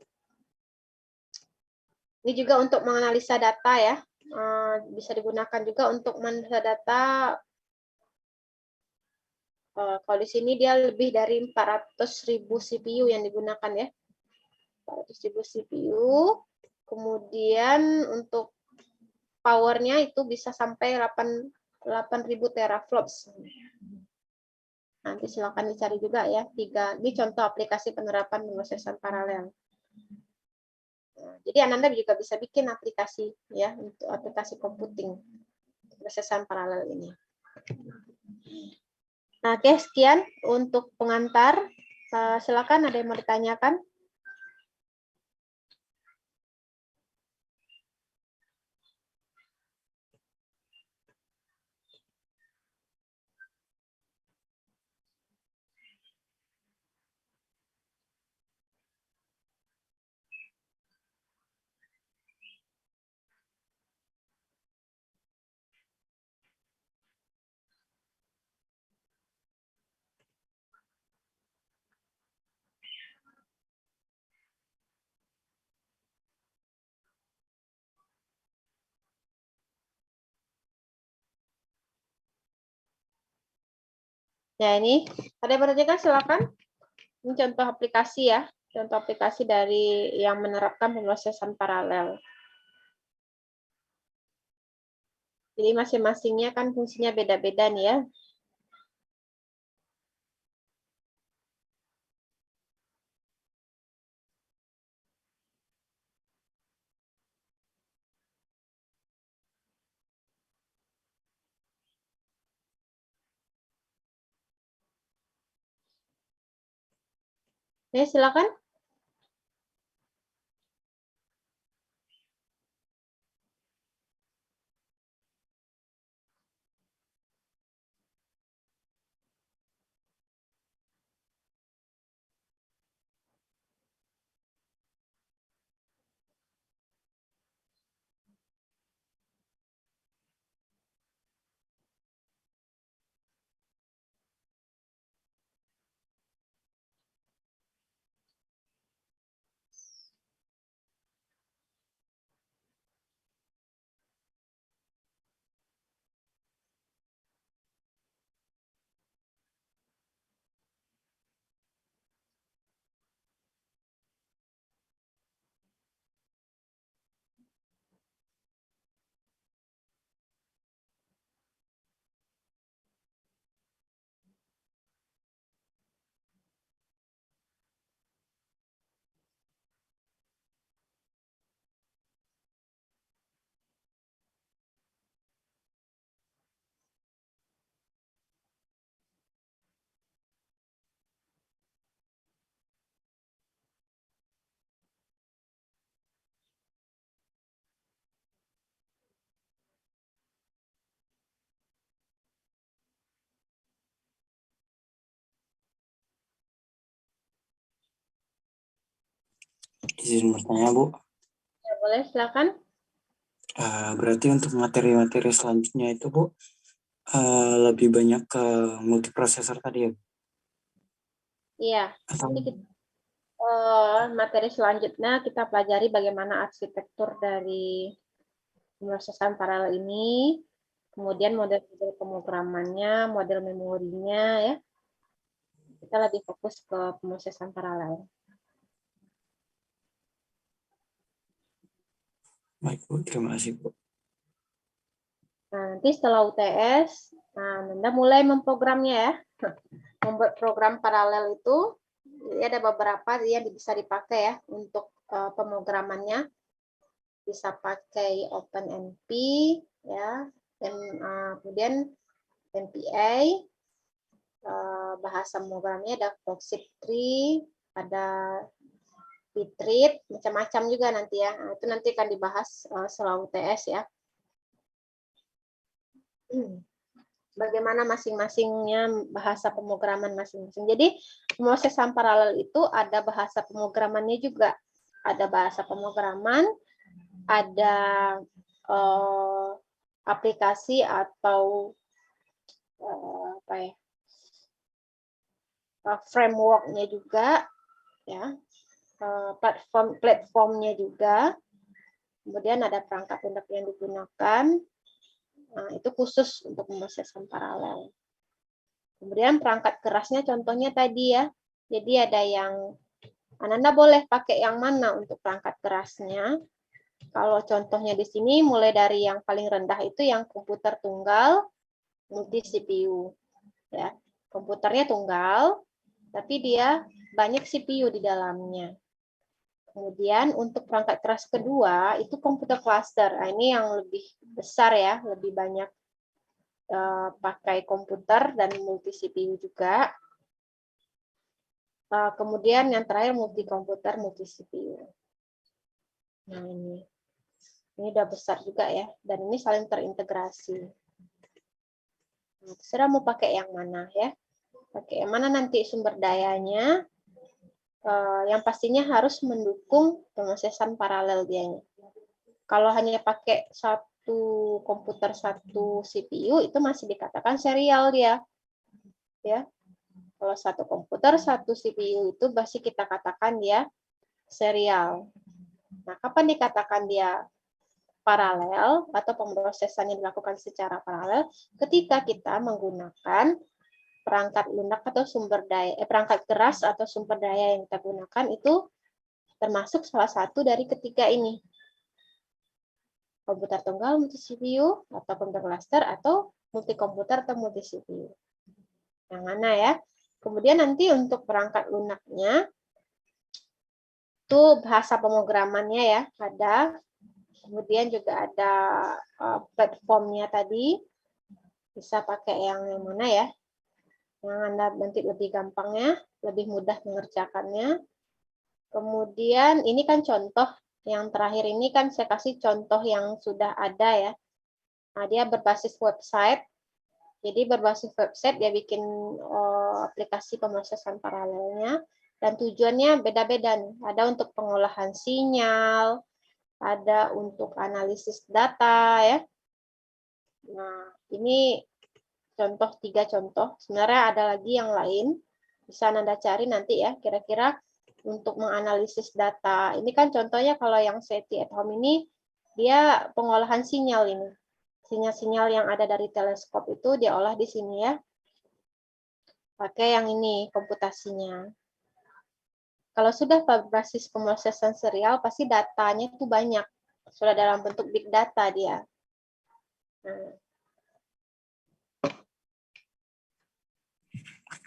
Ini juga untuk menganalisa data ya, bisa digunakan juga untuk menganalisa data. Kalau di sini dia lebih dari 400.000 CPU yang digunakan ya, 400.000 CPU. Kemudian untuk powernya itu bisa sampai 8.000 teraflops. Nanti silakan dicari juga ya. Ini contoh aplikasi penerapan pemrosesan paralel. Nah, jadi Ananda juga bisa bikin aplikasi ya untuk aplikasi computing prosesan paralel ini. Nah, oke, sekian untuk pengantar. Silakan ada yang mau ditanyakan? Ya, ini ada yang bertanyakan silakan. Ini contoh aplikasi ya, contoh aplikasi dari yang menerapkan pemrosesan paralel. Jadi masing-masingnya kan fungsinya beda-beda nih ya. Ya, silakan. Izin bertanya, Bu. Ya, boleh, silakan. Berarti untuk materi-materi selanjutnya itu, Bu, lebih banyak ke multiprosesor tadi ya? Iya, Atau nanti kita, materi selanjutnya kita pelajari bagaimana arsitektur dari pemrosesan paralel ini, kemudian model-model pemrogramannya, model memorinya, ya. Kita lebih fokus ke pemrosesan paralel. baik, Bu, terima kasih, Bu. Nah, nanti setelah UTS, nah, Anda mulai memprogramnya ya. Membuat program paralel itu, ada beberapa yang bisa dipakai ya untuk pemrogramannya. Bisa pakai OpenMP, ya, dan kemudian NPA, bahasa pemrogramannya ada Foxit3, ada Pitread, macam-macam juga nanti ya. Nah, itu nanti akan dibahas setelah UTS ya. Bagaimana masing-masingnya bahasa pemrograman masing-masing. Jadi pemrosesan paralel itu ada bahasa pemrogramannya juga. Ada bahasa pemrograman, ada aplikasi atau apa ya, framework-nya juga, ya, platformnya juga. Kemudian ada perangkat lunak yang digunakan. Nah, itu khusus untuk pemrosesan paralel. Kemudian perangkat kerasnya contohnya tadi ya. Jadi ada yang Anda boleh pakai yang mana untuk perangkat kerasnya. Kalau contohnya di sini mulai dari yang paling rendah itu yang komputer tunggal multi CPU. Ya, komputernya tunggal, tapi dia banyak CPU di dalamnya. Kemudian untuk perangkat keras kedua itu komputer cluster. Nah, ini yang lebih besar ya, lebih banyak pakai komputer dan multi CPU juga. Kemudian yang terakhir multi komputer, multi CPU. Nah, ini udah besar juga ya, dan ini saling terintegrasi. Nah, terserah mau pakai yang mana ya. Pakai yang mana nanti sumber dayanya, yang pastinya harus mendukung pemrosesan paralel dianya. Kalau hanya pakai satu komputer, satu CPU, itu masih dikatakan serial dia. Ya. Kalau satu komputer, satu CPU itu masih kita katakan dia serial. Nah, kapan dikatakan dia paralel atau pemrosesan yang dilakukan secara paralel? Ketika kita menggunakan perangkat lunak atau sumber daya, perangkat keras atau sumber daya yang kita gunakan itu termasuk salah satu dari ketiga ini. Komputer tunggal multi CPU atau komputer cluster atau multi komputer atau multi CPU. Yang mana ya? Kemudian nanti untuk perangkat lunaknya itu bahasa pemrogramannya ya ada. Kemudian juga ada platformnya tadi. Bisa pakai yang mana ya? Yang Anda nanti lebih gampangnya, lebih mudah mengerjakannya. Kemudian ini kan contoh, yang terakhir ini kan saya kasih contoh yang sudah ada ya. Nah, dia berbasis website. Jadi berbasis website dia bikin aplikasi pemrosesan paralelnya. Dan tujuannya beda-beda nih. Ada untuk pengolahan sinyal, ada untuk analisis data ya. Nah, ini contoh 3 contoh. Sebenarnya ada lagi yang lain. Bisa Anda cari nanti ya, kira-kira untuk menganalisis data. Ini kan contohnya kalau yang SETI at Home ini, dia pengolahan sinyal ini. Sinyal-sinyal yang ada dari teleskop itu dia olah di sini ya. Pakai yang ini, komputasinya. Kalau sudah berbasis pemrosesan serial, pasti datanya itu banyak. Sudah dalam bentuk big data dia.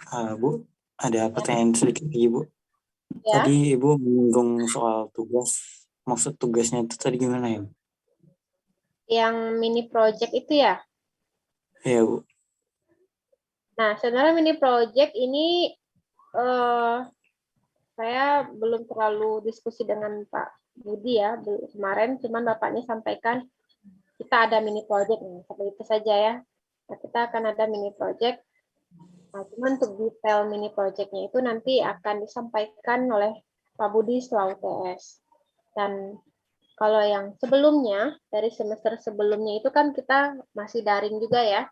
Nah, Bu, ada pertanyaan sedikit lagi, Bu. ya, Tadi Ibu menyinggung soal tugas. Maksud tugasnya itu tadi gimana ya? yang mini project itu ya. Iya, Bu. Nah, sebenarnya mini project ini saya belum terlalu diskusi dengan Pak Budi ya kemarin, cuman Bapaknya sampaikan kita ada mini project nih, seperti itu saja ya. Nah, kita akan ada mini project. Nah, cuman untuk detail mini projectnya itu nanti akan disampaikan oleh Pak Budi setelah UTS. Dan kalau yang sebelumnya, dari semester sebelumnya itu kan kita masih daring juga ya.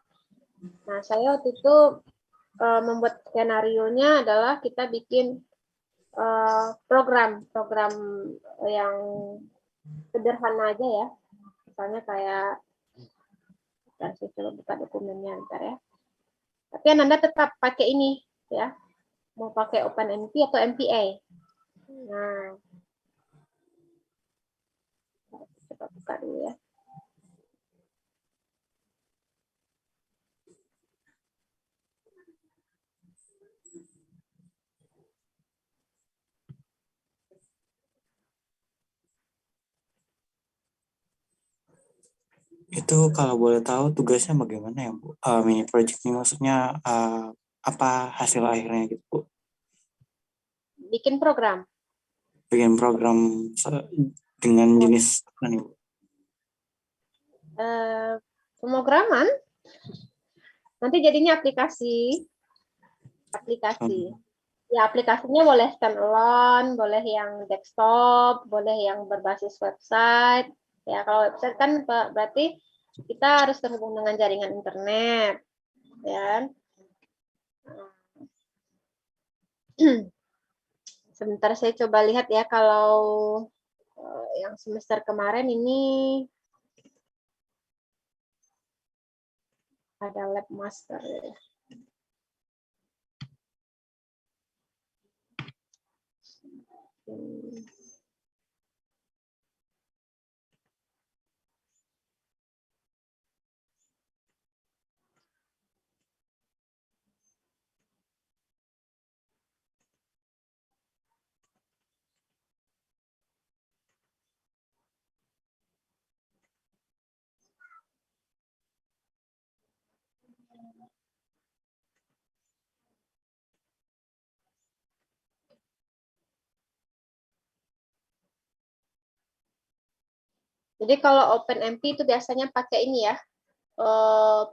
Nah, saya waktu itu membuat skenario-nya adalah kita bikin program yang sederhana aja ya. Misalnya kayak, saya coba buka dokumennya ntar ya. Tapi Anda tetap pakai ini ya. Mau pakai OpenMP atau MPA. Nah, coba buka dulu ya. Itu kalau boleh tahu tugasnya bagaimana ya Bu? Mini project ini maksudnya apa hasil akhirnya gitu Bu? Bikin program. Bikin program dengan jenis apa nih Bu? Pemrograman. Nanti jadinya aplikasi. Ya, aplikasinya boleh standalone, boleh yang desktop, boleh yang berbasis website. Ya, kalau website kan berarti kita harus terhubung dengan jaringan internet. Ya. Sebentar saya coba lihat ya kalau yang semester kemarin ini ada lab master ya. Jadi kalau OpenMP itu biasanya pakai ini ya,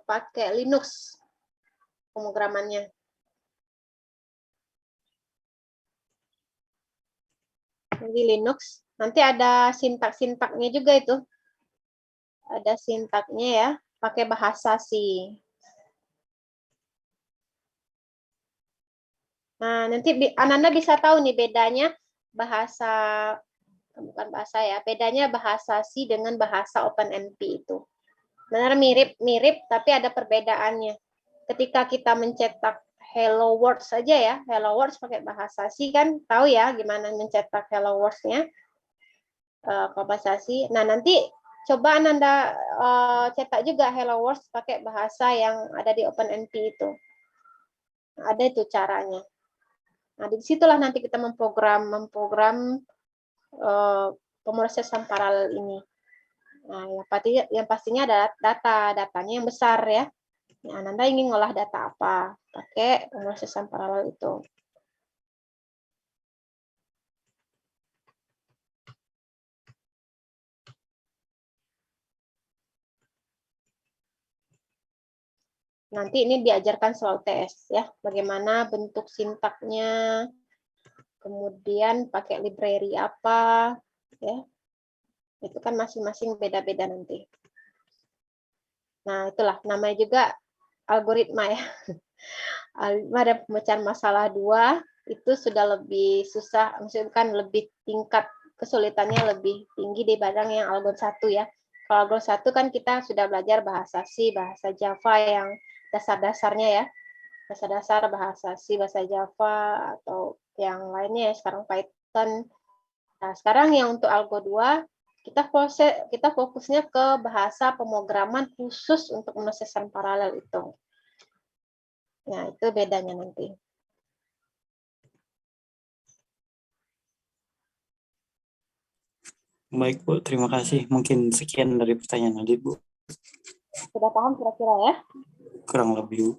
pakai Linux pemrogramannya. Jadi Linux, nanti ada sintak-sintaknya juga itu. Ada sintaknya ya, pakai bahasa C. Nah, nanti Ananda bisa tahu nih bedanya bahasa, bukan bahasa ya, bedanya bahasa C dengan bahasa OpenMP itu. Benar mirip-mirip, tapi ada perbedaannya. Ketika kita mencetak Hello World saja ya, Hello World pakai bahasa C kan, tahu ya gimana mencetak Hello World-nya, bahasa C. Nah, nanti coba Ananda cetak juga Hello World pakai bahasa yang ada di OpenMP itu. Nah, ada itu caranya. Nah, disitulah nanti kita memprogram pemrosesan paralel ini. Nah, yang pastinya ada datanya yang besar ya. Nah, Anda ingin ngolah data apa? Pakai pemrosesan paralel itu. Nanti ini diajarkan soal UTS ya, bagaimana bentuk sintaknya, kemudian pakai library apa, ya. Itu kan masing-masing beda-beda nanti. Nah, itulah namanya juga algoritma ya. Ada pemecahan masalah 2 itu sudah lebih susah, maksudnya kan lebih tingkat kesulitannya lebih tinggi dibanding yang algoritma 1 ya. Kalau algoritma 1 kan kita sudah belajar bahasa C, bahasa Java yang dasar-dasarnya ya. Dasar-dasar bahasa C, bahasa Java atau yang lainnya ya, sekarang Python. Nah, sekarang yang untuk algo 2 kita fokusnya ke bahasa pemrograman khusus untuk pemrosesan paralel itu. Nah, itu bedanya nanti. Baik Bu, terima kasih. Mungkin sekian dari pertanyaan Adit Bu. Sudah paham kira-kira ya? Kurang lebih Bu.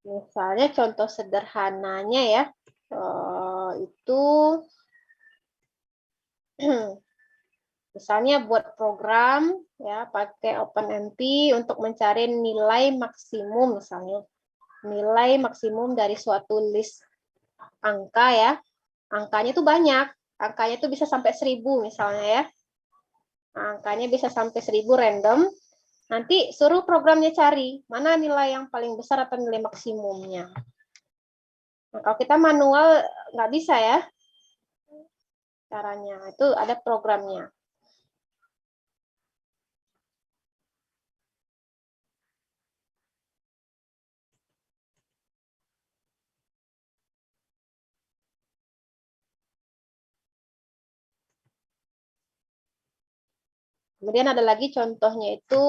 Misalnya contoh sederhananya ya, itu misalnya buat program ya pakai OpenMP untuk mencari nilai maksimum misalnya. Nilai maksimum dari suatu list angka ya. Angkanya itu banyak. Angkanya itu bisa sampai 1000 misalnya ya. Angkanya bisa sampai 1000 random. Nanti suruh programnya cari mana nilai yang paling besar atau nilai maksimumnya. Nah, kalau kita manual nggak bisa ya caranya. Itu ada programnya. Kemudian ada lagi contohnya itu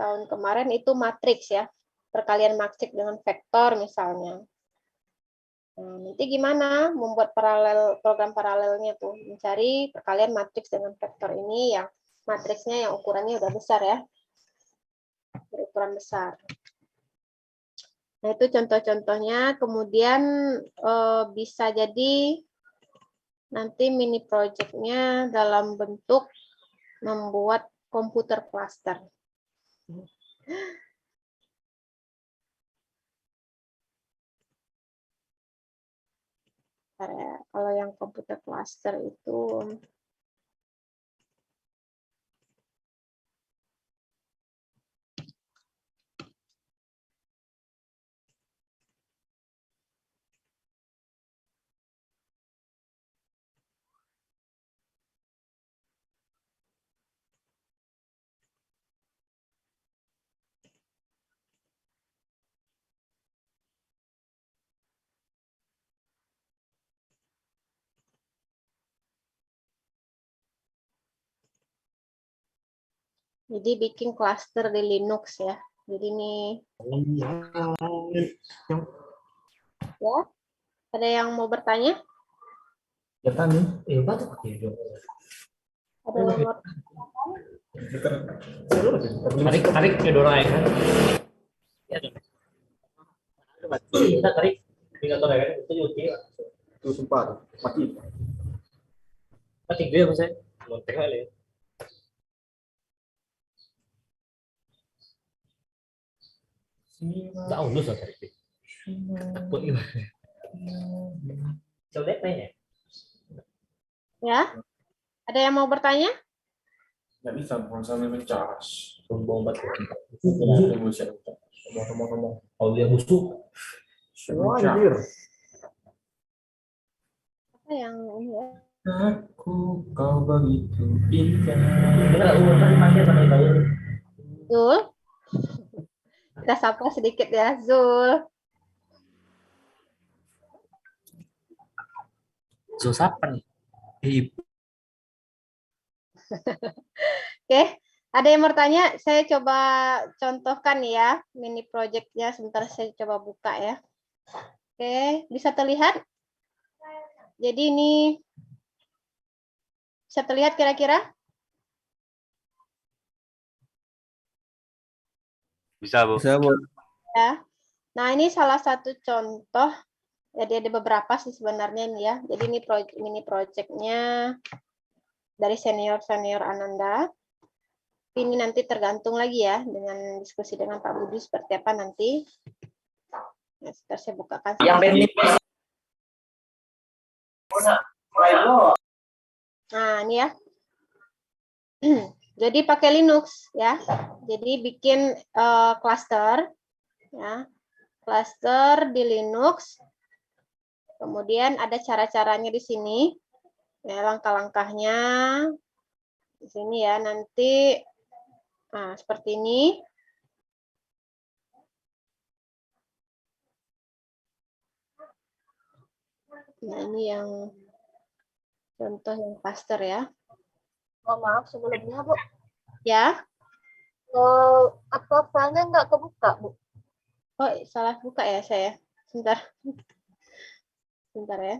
tahun kemarin itu matriks ya. Perkalian matriks dengan vektor misalnya. Nah, nanti gimana membuat program paralelnya tuh, mencari perkalian matriks dengan vektor ini yang matriksnya yang ukurannya udah besar ya, berukuran besar. Nah itu contoh-contohnya. Kemudian bisa jadi nanti mini projectnya dalam bentuk membuat komputer cluster. Kalau yang komputer cluster itu jadi bikin cluster di Linux ya. Jadi ini ya, ada yang mau bertanya? Ya tani, Ada yang mau tarik tarik ke Dora ya kan? Ya, kita tarik tinggal Dora kan itu oke. Itu sempat mati. Mati dia maksudnya, mau tengah ya. Nggak ulus lah tarik. Buat gimana? Coba ya. ya? Ada yang mau bertanya? Nggak bisa, bukan sambil mencas. Sombong banget. Ngomong-ngomong. Kalau dia busuk, Anjir. Apa yang ini ya? Aku kau begitu indah. kita urusan pakai sama itu. Zul? Kita sapa sedikit ya, Zul. Susapan. Oke, ada yang bertanya? Saya coba contohkan ya mini projectnya. Sebentar saya coba buka ya. Oke, bisa terlihat? Jadi ini bisa terlihat kira-kira? Bisa, Bu. Bisa, Bu. Ya. Nah, ini salah satu contoh. Jadi ada beberapa sih sebenarnya ini ya. Jadi ini mini projectnya dari senior-senior Ananda. Ini nanti tergantung lagi ya dengan diskusi dengan Pak Budi seperti apa nanti. Nah, sebentar saya bukakan. Yang penting Nah, ini ya. Jadi pakai Linux ya. Jadi bikin cluster ya. Cluster di Linux. Kemudian ada cara-caranya di sini. Ya, langkah-langkahnya di sini ya. Nanti nah, seperti ini. Nah, ini yang contoh yang cluster ya. Oh, maaf sebelumnya, Bu. Ya. Upload filenya nggak kebuka, Bu. Oh, salah buka ya saya. Sebentar. Sebentar ya.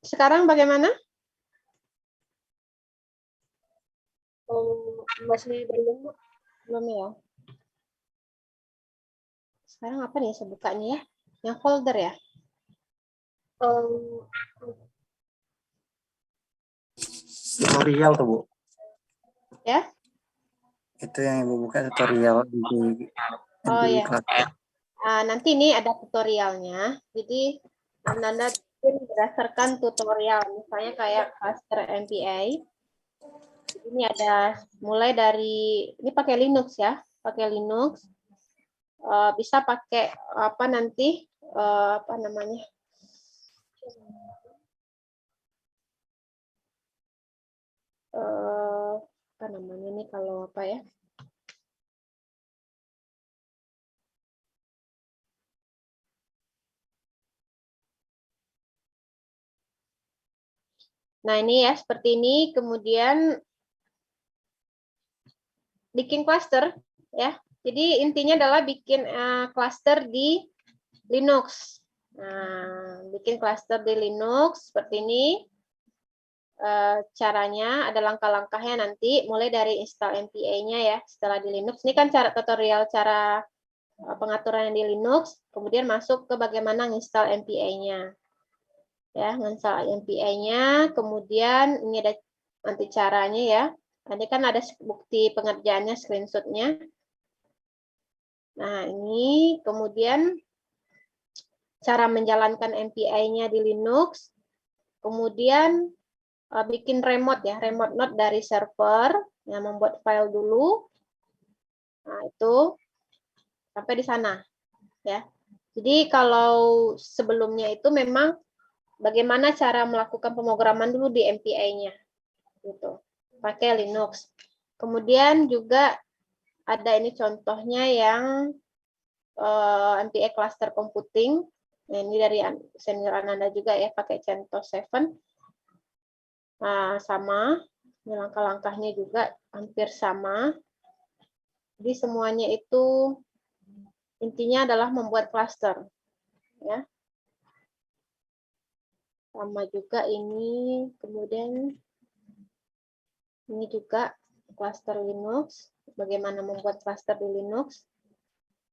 Sekarang bagaimana? Masih belum, Bu. Belum ya. Sekarang apa nih saya bukanya ya? Yang folder ya? Em, Tutorial tuh, Bu. Ya? Itu yang Ibu buka tutorial di Oh ya. kelas. Nanti ini ada tutorialnya. Jadi Anda bikin berdasarkan tutorial. Misalnya kayak cluster MPA. Ini ada mulai dari ini pakai Linux ya, pakai Linux. Bisa pakai apa nanti apa namanya? Apa namanya ini kalau apa ya? Nah, ini ya seperti ini, kemudian bikin cluster ya. Jadi intinya adalah bikin cluster di Linux. Nah, bikin cluster di Linux seperti ini. Caranya ada langkah-langkahnya nanti mulai dari install NPA-nya ya setelah di Linux. Ini kan cara tutorial cara pengaturan di Linux, kemudian masuk ke bagaimana install NPA-nya. Ya, install NPA-nya, kemudian ini ada nanti caranya ya. Nanti kan ada bukti pengerjaannya, screenshot-nya. Nah, ini kemudian cara menjalankan NPA-nya di Linux, kemudian bikin remote ya, remote node dari server, yang membuat file dulu. Nah, itu sampai di sana ya. Jadi kalau sebelumnya itu memang bagaimana cara melakukan pemrograman dulu di MPA-nya gitu. Pakai Linux. Kemudian juga ada ini contohnya yang MPA cluster computing. Nah, ini dari senior Ananda juga ya, pakai CentOS 7. Nah, sama, langkah-langkahnya juga hampir sama. Jadi semuanya itu intinya adalah membuat cluster. Ya. Sama juga ini, kemudian ini juga cluster Linux. Bagaimana membuat cluster di Linux.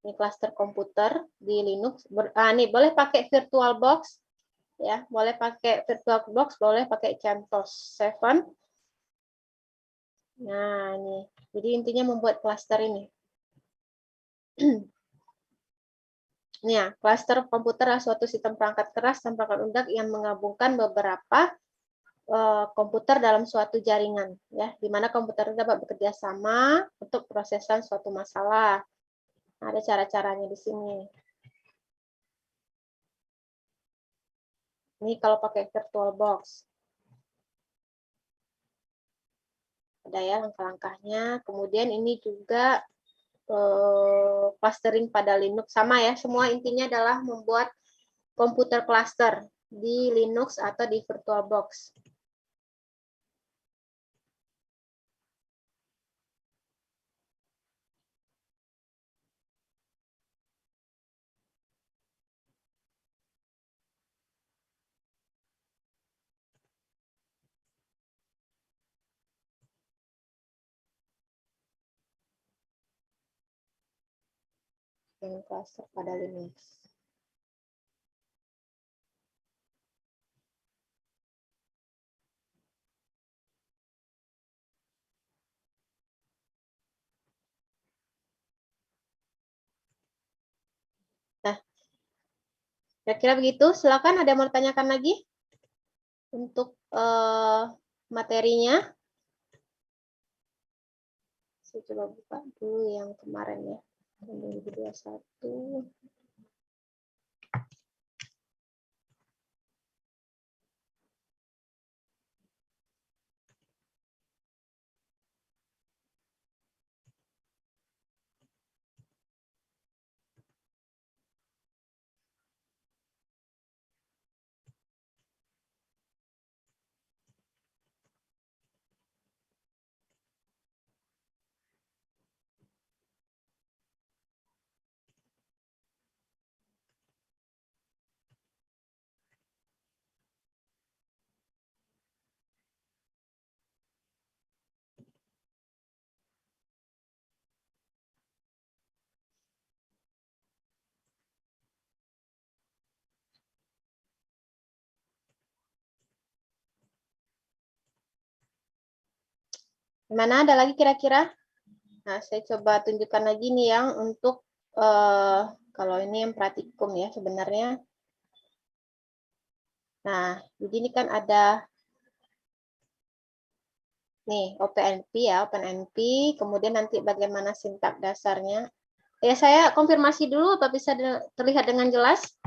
Ini cluster komputer di Linux. Nih boleh pakai VirtualBox. Ya, boleh pakai VirtualBox, boleh pakai CentOS 7. Nah, ini. Jadi intinya membuat cluster ini. Ya, cluster komputer adalah suatu sistem perangkat keras dan perangkat lunak yang menggabungkan beberapa komputer dalam suatu jaringan, ya, di mana komputer dapat bekerja sama untuk prosesan suatu masalah. Nah, ada cara-caranya di sini. Ini kalau pakai VirtualBox. Ada ya langkah-langkahnya. Kemudian ini juga clustering pada Linux. Sama ya, semua intinya adalah membuat komputer cluster di Linux atau di VirtualBox. Dengan cluster pada Linux. Nah, kira-kira begitu. Silakan ada yang mau ditanyakan lagi untuk materinya. Saya coba buka dulu yang kemarin ya, 2021. Gimana, ada lagi kira-kira? Nah, saya coba tunjukkan lagi nih yang untuk kalau ini yang praktikum ya sebenarnya. Nah, jadi ini kan ada nih OpenNP ya, OpenNP, kemudian nanti bagaimana sintak dasarnya. Ya, saya konfirmasi dulu apa bisa terlihat dengan jelas?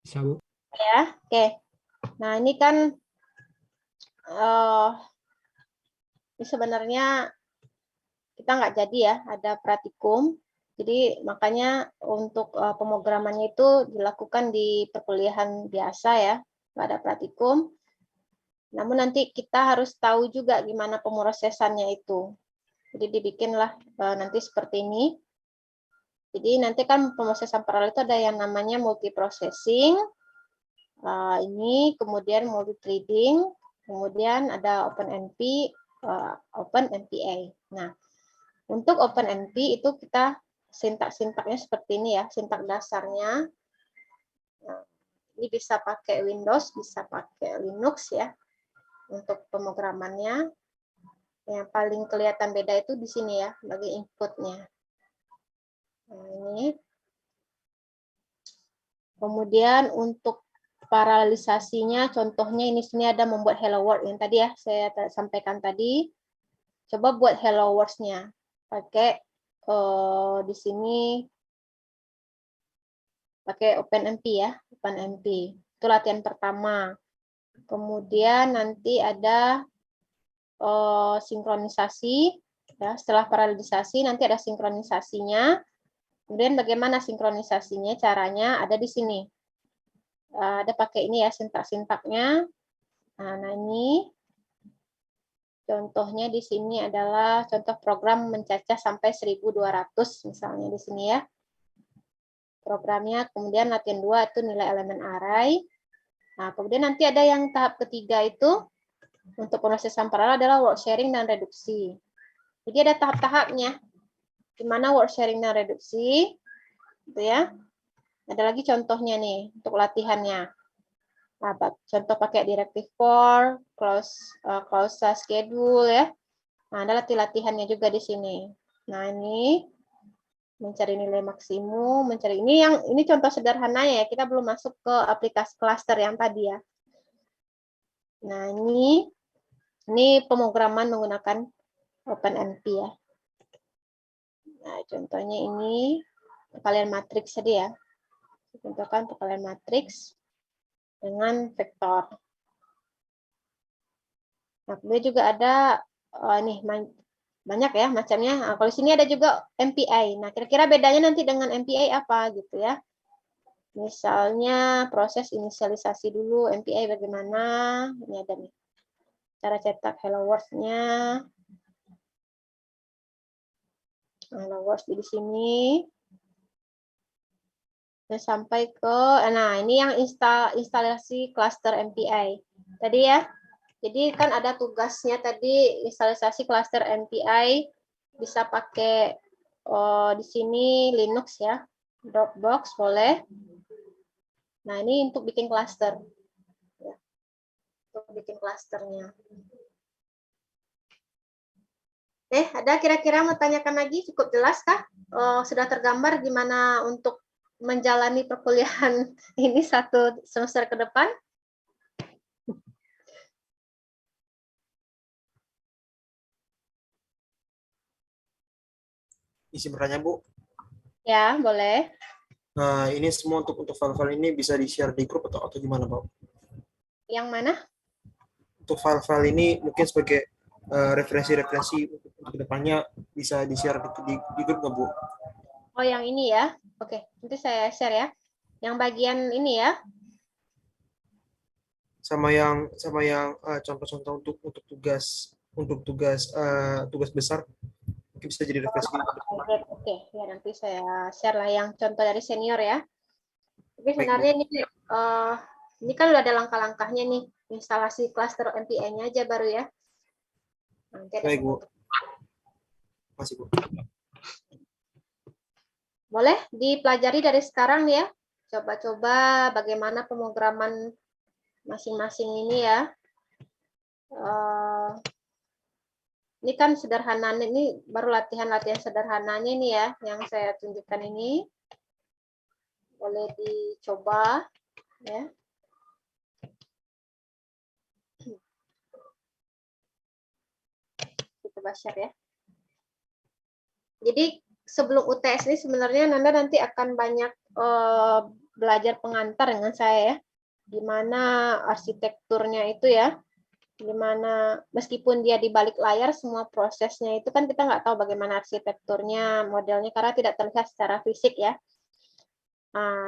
Bisa, Bu. Ya, oke. Nah, ini kan ini sebenarnya kita nggak jadi ya, ada praktikum. Jadi makanya untuk pemrogramannya itu dilakukan di perkuliahan biasa ya, nggak ada praktikum. Namun nanti kita harus tahu juga gimana pemrosesannya itu. Jadi dibikinlah nanti seperti ini. Jadi nanti kan pemrosesan paralel itu ada yang namanya multiprocessing, ini kemudian multithreading, kemudian ada OpenNP, OpenNPA. Nah, untuk OpenNP itu kita sintak-sintaknya seperti ini ya, sintak dasarnya. Nah, ini bisa pakai Windows, bisa pakai Linux ya. Untuk pemrogramannya, yang paling kelihatan beda itu di sini ya, bagi inputnya. Nah, ini. Kemudian untuk paralelisasinya, contohnya ini sini ada membuat hello world yang tadi ya saya sampaikan tadi. Coba buat hello words-nya pakai di sini pakai OpenNP ya, OpenNP. Itu latihan pertama. Kemudian nanti ada sinkronisasi ya, setelah paralelisasi nanti ada sinkronisasinya. Kemudian bagaimana sinkronisasinya? Caranya ada di sini. Ada pakai ini ya sintak-sintaknya. Nah, ini contohnya di sini adalah contoh program mencacah sampai 1200 misalnya di sini ya. Programnya, kemudian latihan 2 itu nilai elemen array. Nah, kemudian nanti ada yang tahap ketiga itu untuk pemrosesan paralel adalah word sharing dan reduksi. Jadi ada tahap-tahapnya. Di mana word sharing dan reduksi gitu ya. Ada lagi contohnya nih untuk latihannya. Nah, contoh pakai directive for, close schedule ya. Nah, ada latihannya juga di sini. Nah, ini mencari nilai maksimum, mencari ini contoh sederhananya ya. Kita belum masuk ke aplikasi cluster yang tadi ya. Nah, ini pemrograman menggunakan OpenNP ya. Nah, contohnya ini perkalian matriks tadi ya. Contohkan perkalian matriks dengan vektor. Nah, kemudian juga ada nih banyak ya macamnya. Nah, kalau di sini ada juga MPI. Nah, kira-kira bedanya nanti dengan MPI apa gitu ya? Misalnya proses inisialisasi dulu, MPI bagaimana? Ini ada nih. Cara cetak hello world-nya. Hello world di sini. Dan sampai ke, nah ini yang instalasi cluster MPI. Tadi ya, jadi kan ada tugasnya tadi instalasi cluster MPI bisa pakai di sini Linux ya, Dropbox boleh. Nah ini untuk bikin cluster, ya. Untuk bikin clusternya. Ada kira-kira mau tanyakan lagi? Cukup jelas kah? Sudah tergambar gimana untuk menjalani perkuliahan ini satu semester ke depan? Isi bertanya, Bu. Ya, boleh. Nah, ini semua untuk file-file ini bisa di-share di grup atau gimana, Pak? Yang mana? Untuk file-file ini mungkin sebagai referensi-referensi untuk kedepannya bisa di-share di grup nggak, Bu? Oh, yang ini ya. Oke, nanti saya share ya. Yang bagian ini ya. Sama yang contoh-contoh untuk tugas besar mungkin bisa jadi referensi. Oke, ya nanti saya share lah yang contoh dari senior ya. Tapi sebenarnya ini kan udah ada langkah-langkahnya nih. Instalasi cluster MPI-nya aja baru ya. Nanti ada Baik, Bu. Masih, Bu. Boleh dipelajari dari sekarang ya. Coba-coba bagaimana pemrograman masing-masing ini ya. Ini kan sederhana, ini baru latihan-latihan sederhananya ini ya, yang saya tunjukkan ini. Boleh dicoba ya. Coba share ya. Jadi sebelum UTS ini sebenarnya Nanda nanti akan banyak belajar pengantar dengan saya ya. Gimana arsitekturnya itu ya. Gimana meskipun dia di balik layar semua prosesnya itu kan kita nggak tahu bagaimana arsitekturnya, modelnya karena tidak terlihat secara fisik ya.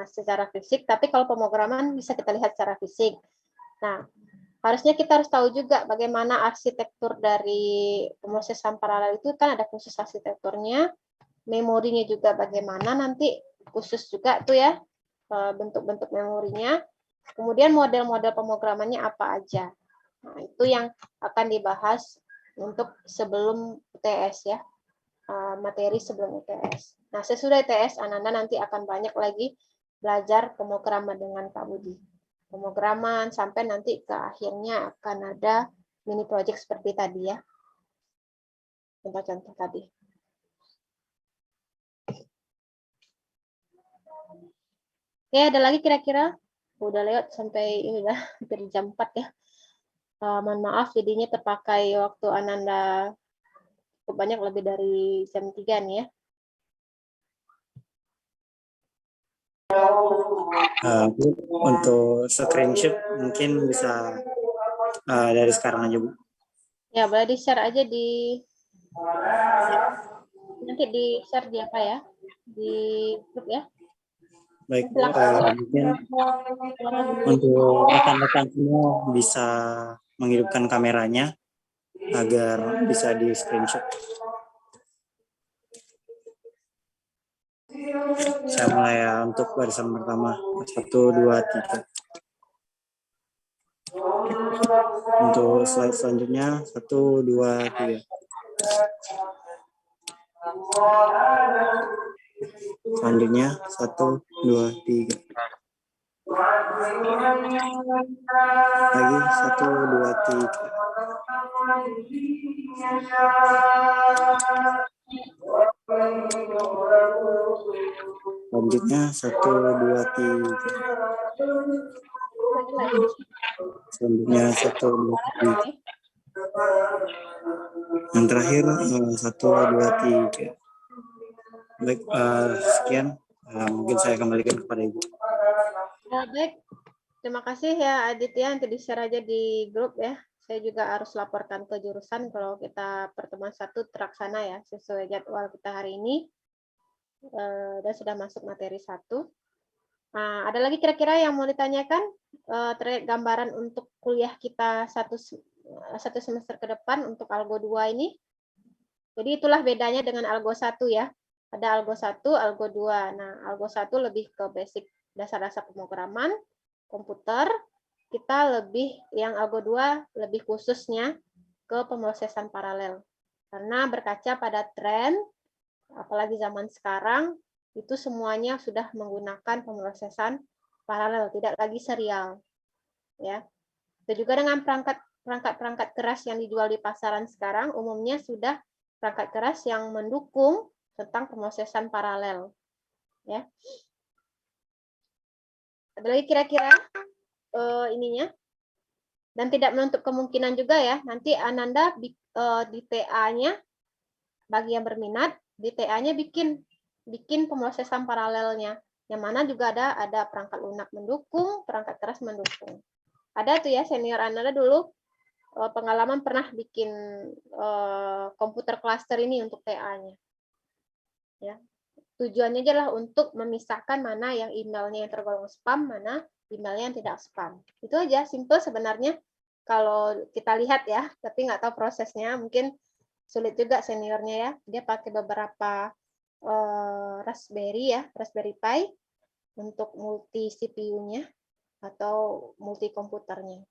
Secara fisik, tapi kalau pemrograman bisa kita lihat secara fisik. Nah, harusnya kita harus tahu juga bagaimana arsitektur dari pemrosesan paralel itu kan ada khusus arsitekturnya, memorinya juga bagaimana nanti khusus juga tuh ya bentuk-bentuk memorinya. Kemudian model-model pemrogramannya apa aja. Nah, itu yang akan dibahas untuk sebelum UTS ya, materi sebelum UTS. Nah, sesudah UTS, Ananda nanti akan banyak lagi belajar pemrograman dengan Kak Budi. Pemrograman sampai nanti ke akhirnya akan ada mini project seperti tadi ya. Contoh-contoh tadi. Oke, ada lagi kira-kira? Udah lewat sampai ini udah hampir jam 4 ya. Mohon maaf jadinya terpakai waktu Ananda cukup banyak lebih dari jam 3 nih ya. Untuk screenshot mungkin bisa dari sekarang aja Bu. Ya, boleh di-share aja di nanti di-share di apa ya? Di grup ya. Baik, mungkin untuk rekan-rekan semua bisa menghidupkan kameranya agar bisa di screenshot. Saya mulai ya untuk barisan pertama 1, 2, 3. Untuk slide selanjutnya 1, 2, 3. Selanjutnya 1, 2, 3. Lagi 1, 2, 3. Selanjutnya 1, 2, 3. Selanjutnya 1, 2, 3. Yang terakhir 1, 2, 3. Baik, sekian. Mungkin saya kembalikan kepada Ibu. Baik, terima kasih ya Aditya, nanti di-share aja di grup ya. Saya juga harus laporkan ke jurusan kalau kita pertemuan 1 terlaksana ya, sesuai jadwal kita hari ini. Dan sudah masuk materi 1. Nah, ada lagi kira-kira yang mau ditanyakan terkait gambaran untuk kuliah kita satu semester ke depan untuk Algo 2 ini? Jadi itulah bedanya dengan Algo 1 ya. Ada Algo 1, Algo 2. Nah, Algo 1 lebih ke basic dasar-dasar pemrograman, komputer. Kita lebih, yang Algo 2 lebih khususnya ke pemrosesan paralel. Karena berkaca pada tren, apalagi zaman sekarang, itu semuanya sudah menggunakan pemrosesan paralel, tidak lagi serial. Ya. Dan juga dengan perangkat keras yang dijual di pasaran sekarang, umumnya sudah perangkat keras yang mendukung tentang pemrosesan paralel. Ya. Ada lagi kira-kira ininya? Dan tidak menutup kemungkinan juga ya, nanti Ananda di TA-nya, bagi yang berminat, di TA-nya bikin pemrosesan paralelnya. Yang mana juga ada perangkat lunak mendukung, perangkat keras mendukung. Ada tuh ya, senior Ananda dulu pengalaman pernah bikin komputer cluster ini untuk TA-nya. Ya. Tujuannya adalah untuk memisahkan mana yang emailnya yang tergolong spam, mana emailnya yang tidak spam. Itu aja, simple sebenarnya kalau kita lihat ya, tapi nggak tahu prosesnya, mungkin sulit juga seniornya ya. Dia pakai beberapa Raspberry Pi untuk multi CPU-nya atau multi komputernya.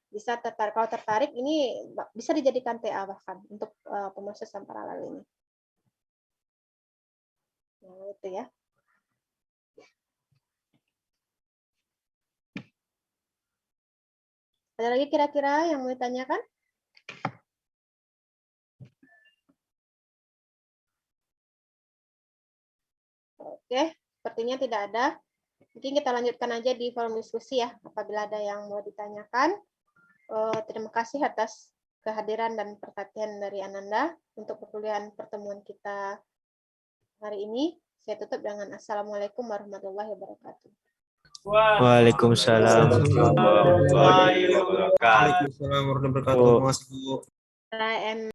Bisa tertarik, kalau tertarik ini bisa dijadikan TA bahkan untuk pemrosesan paralel ini. Nah, itu ya. Ada lagi kira-kira yang mau ditanyakan? Oke, sepertinya tidak ada. Mungkin kita lanjutkan aja di forum diskusi ya, apabila ada yang mau ditanyakan. Terima kasih atas kehadiran dan perhatian dari Ananda untuk perkuliahan pertemuan kita hari ini. Saya tutup dengan Assalamualaikum warahmatullahi wabarakatuh. Waalaikumsalam warahmatullahi wabarakatuh. Waalaikumsalam warahmatullahi wabarakatuh. Terima kasih, Bu. Bye, and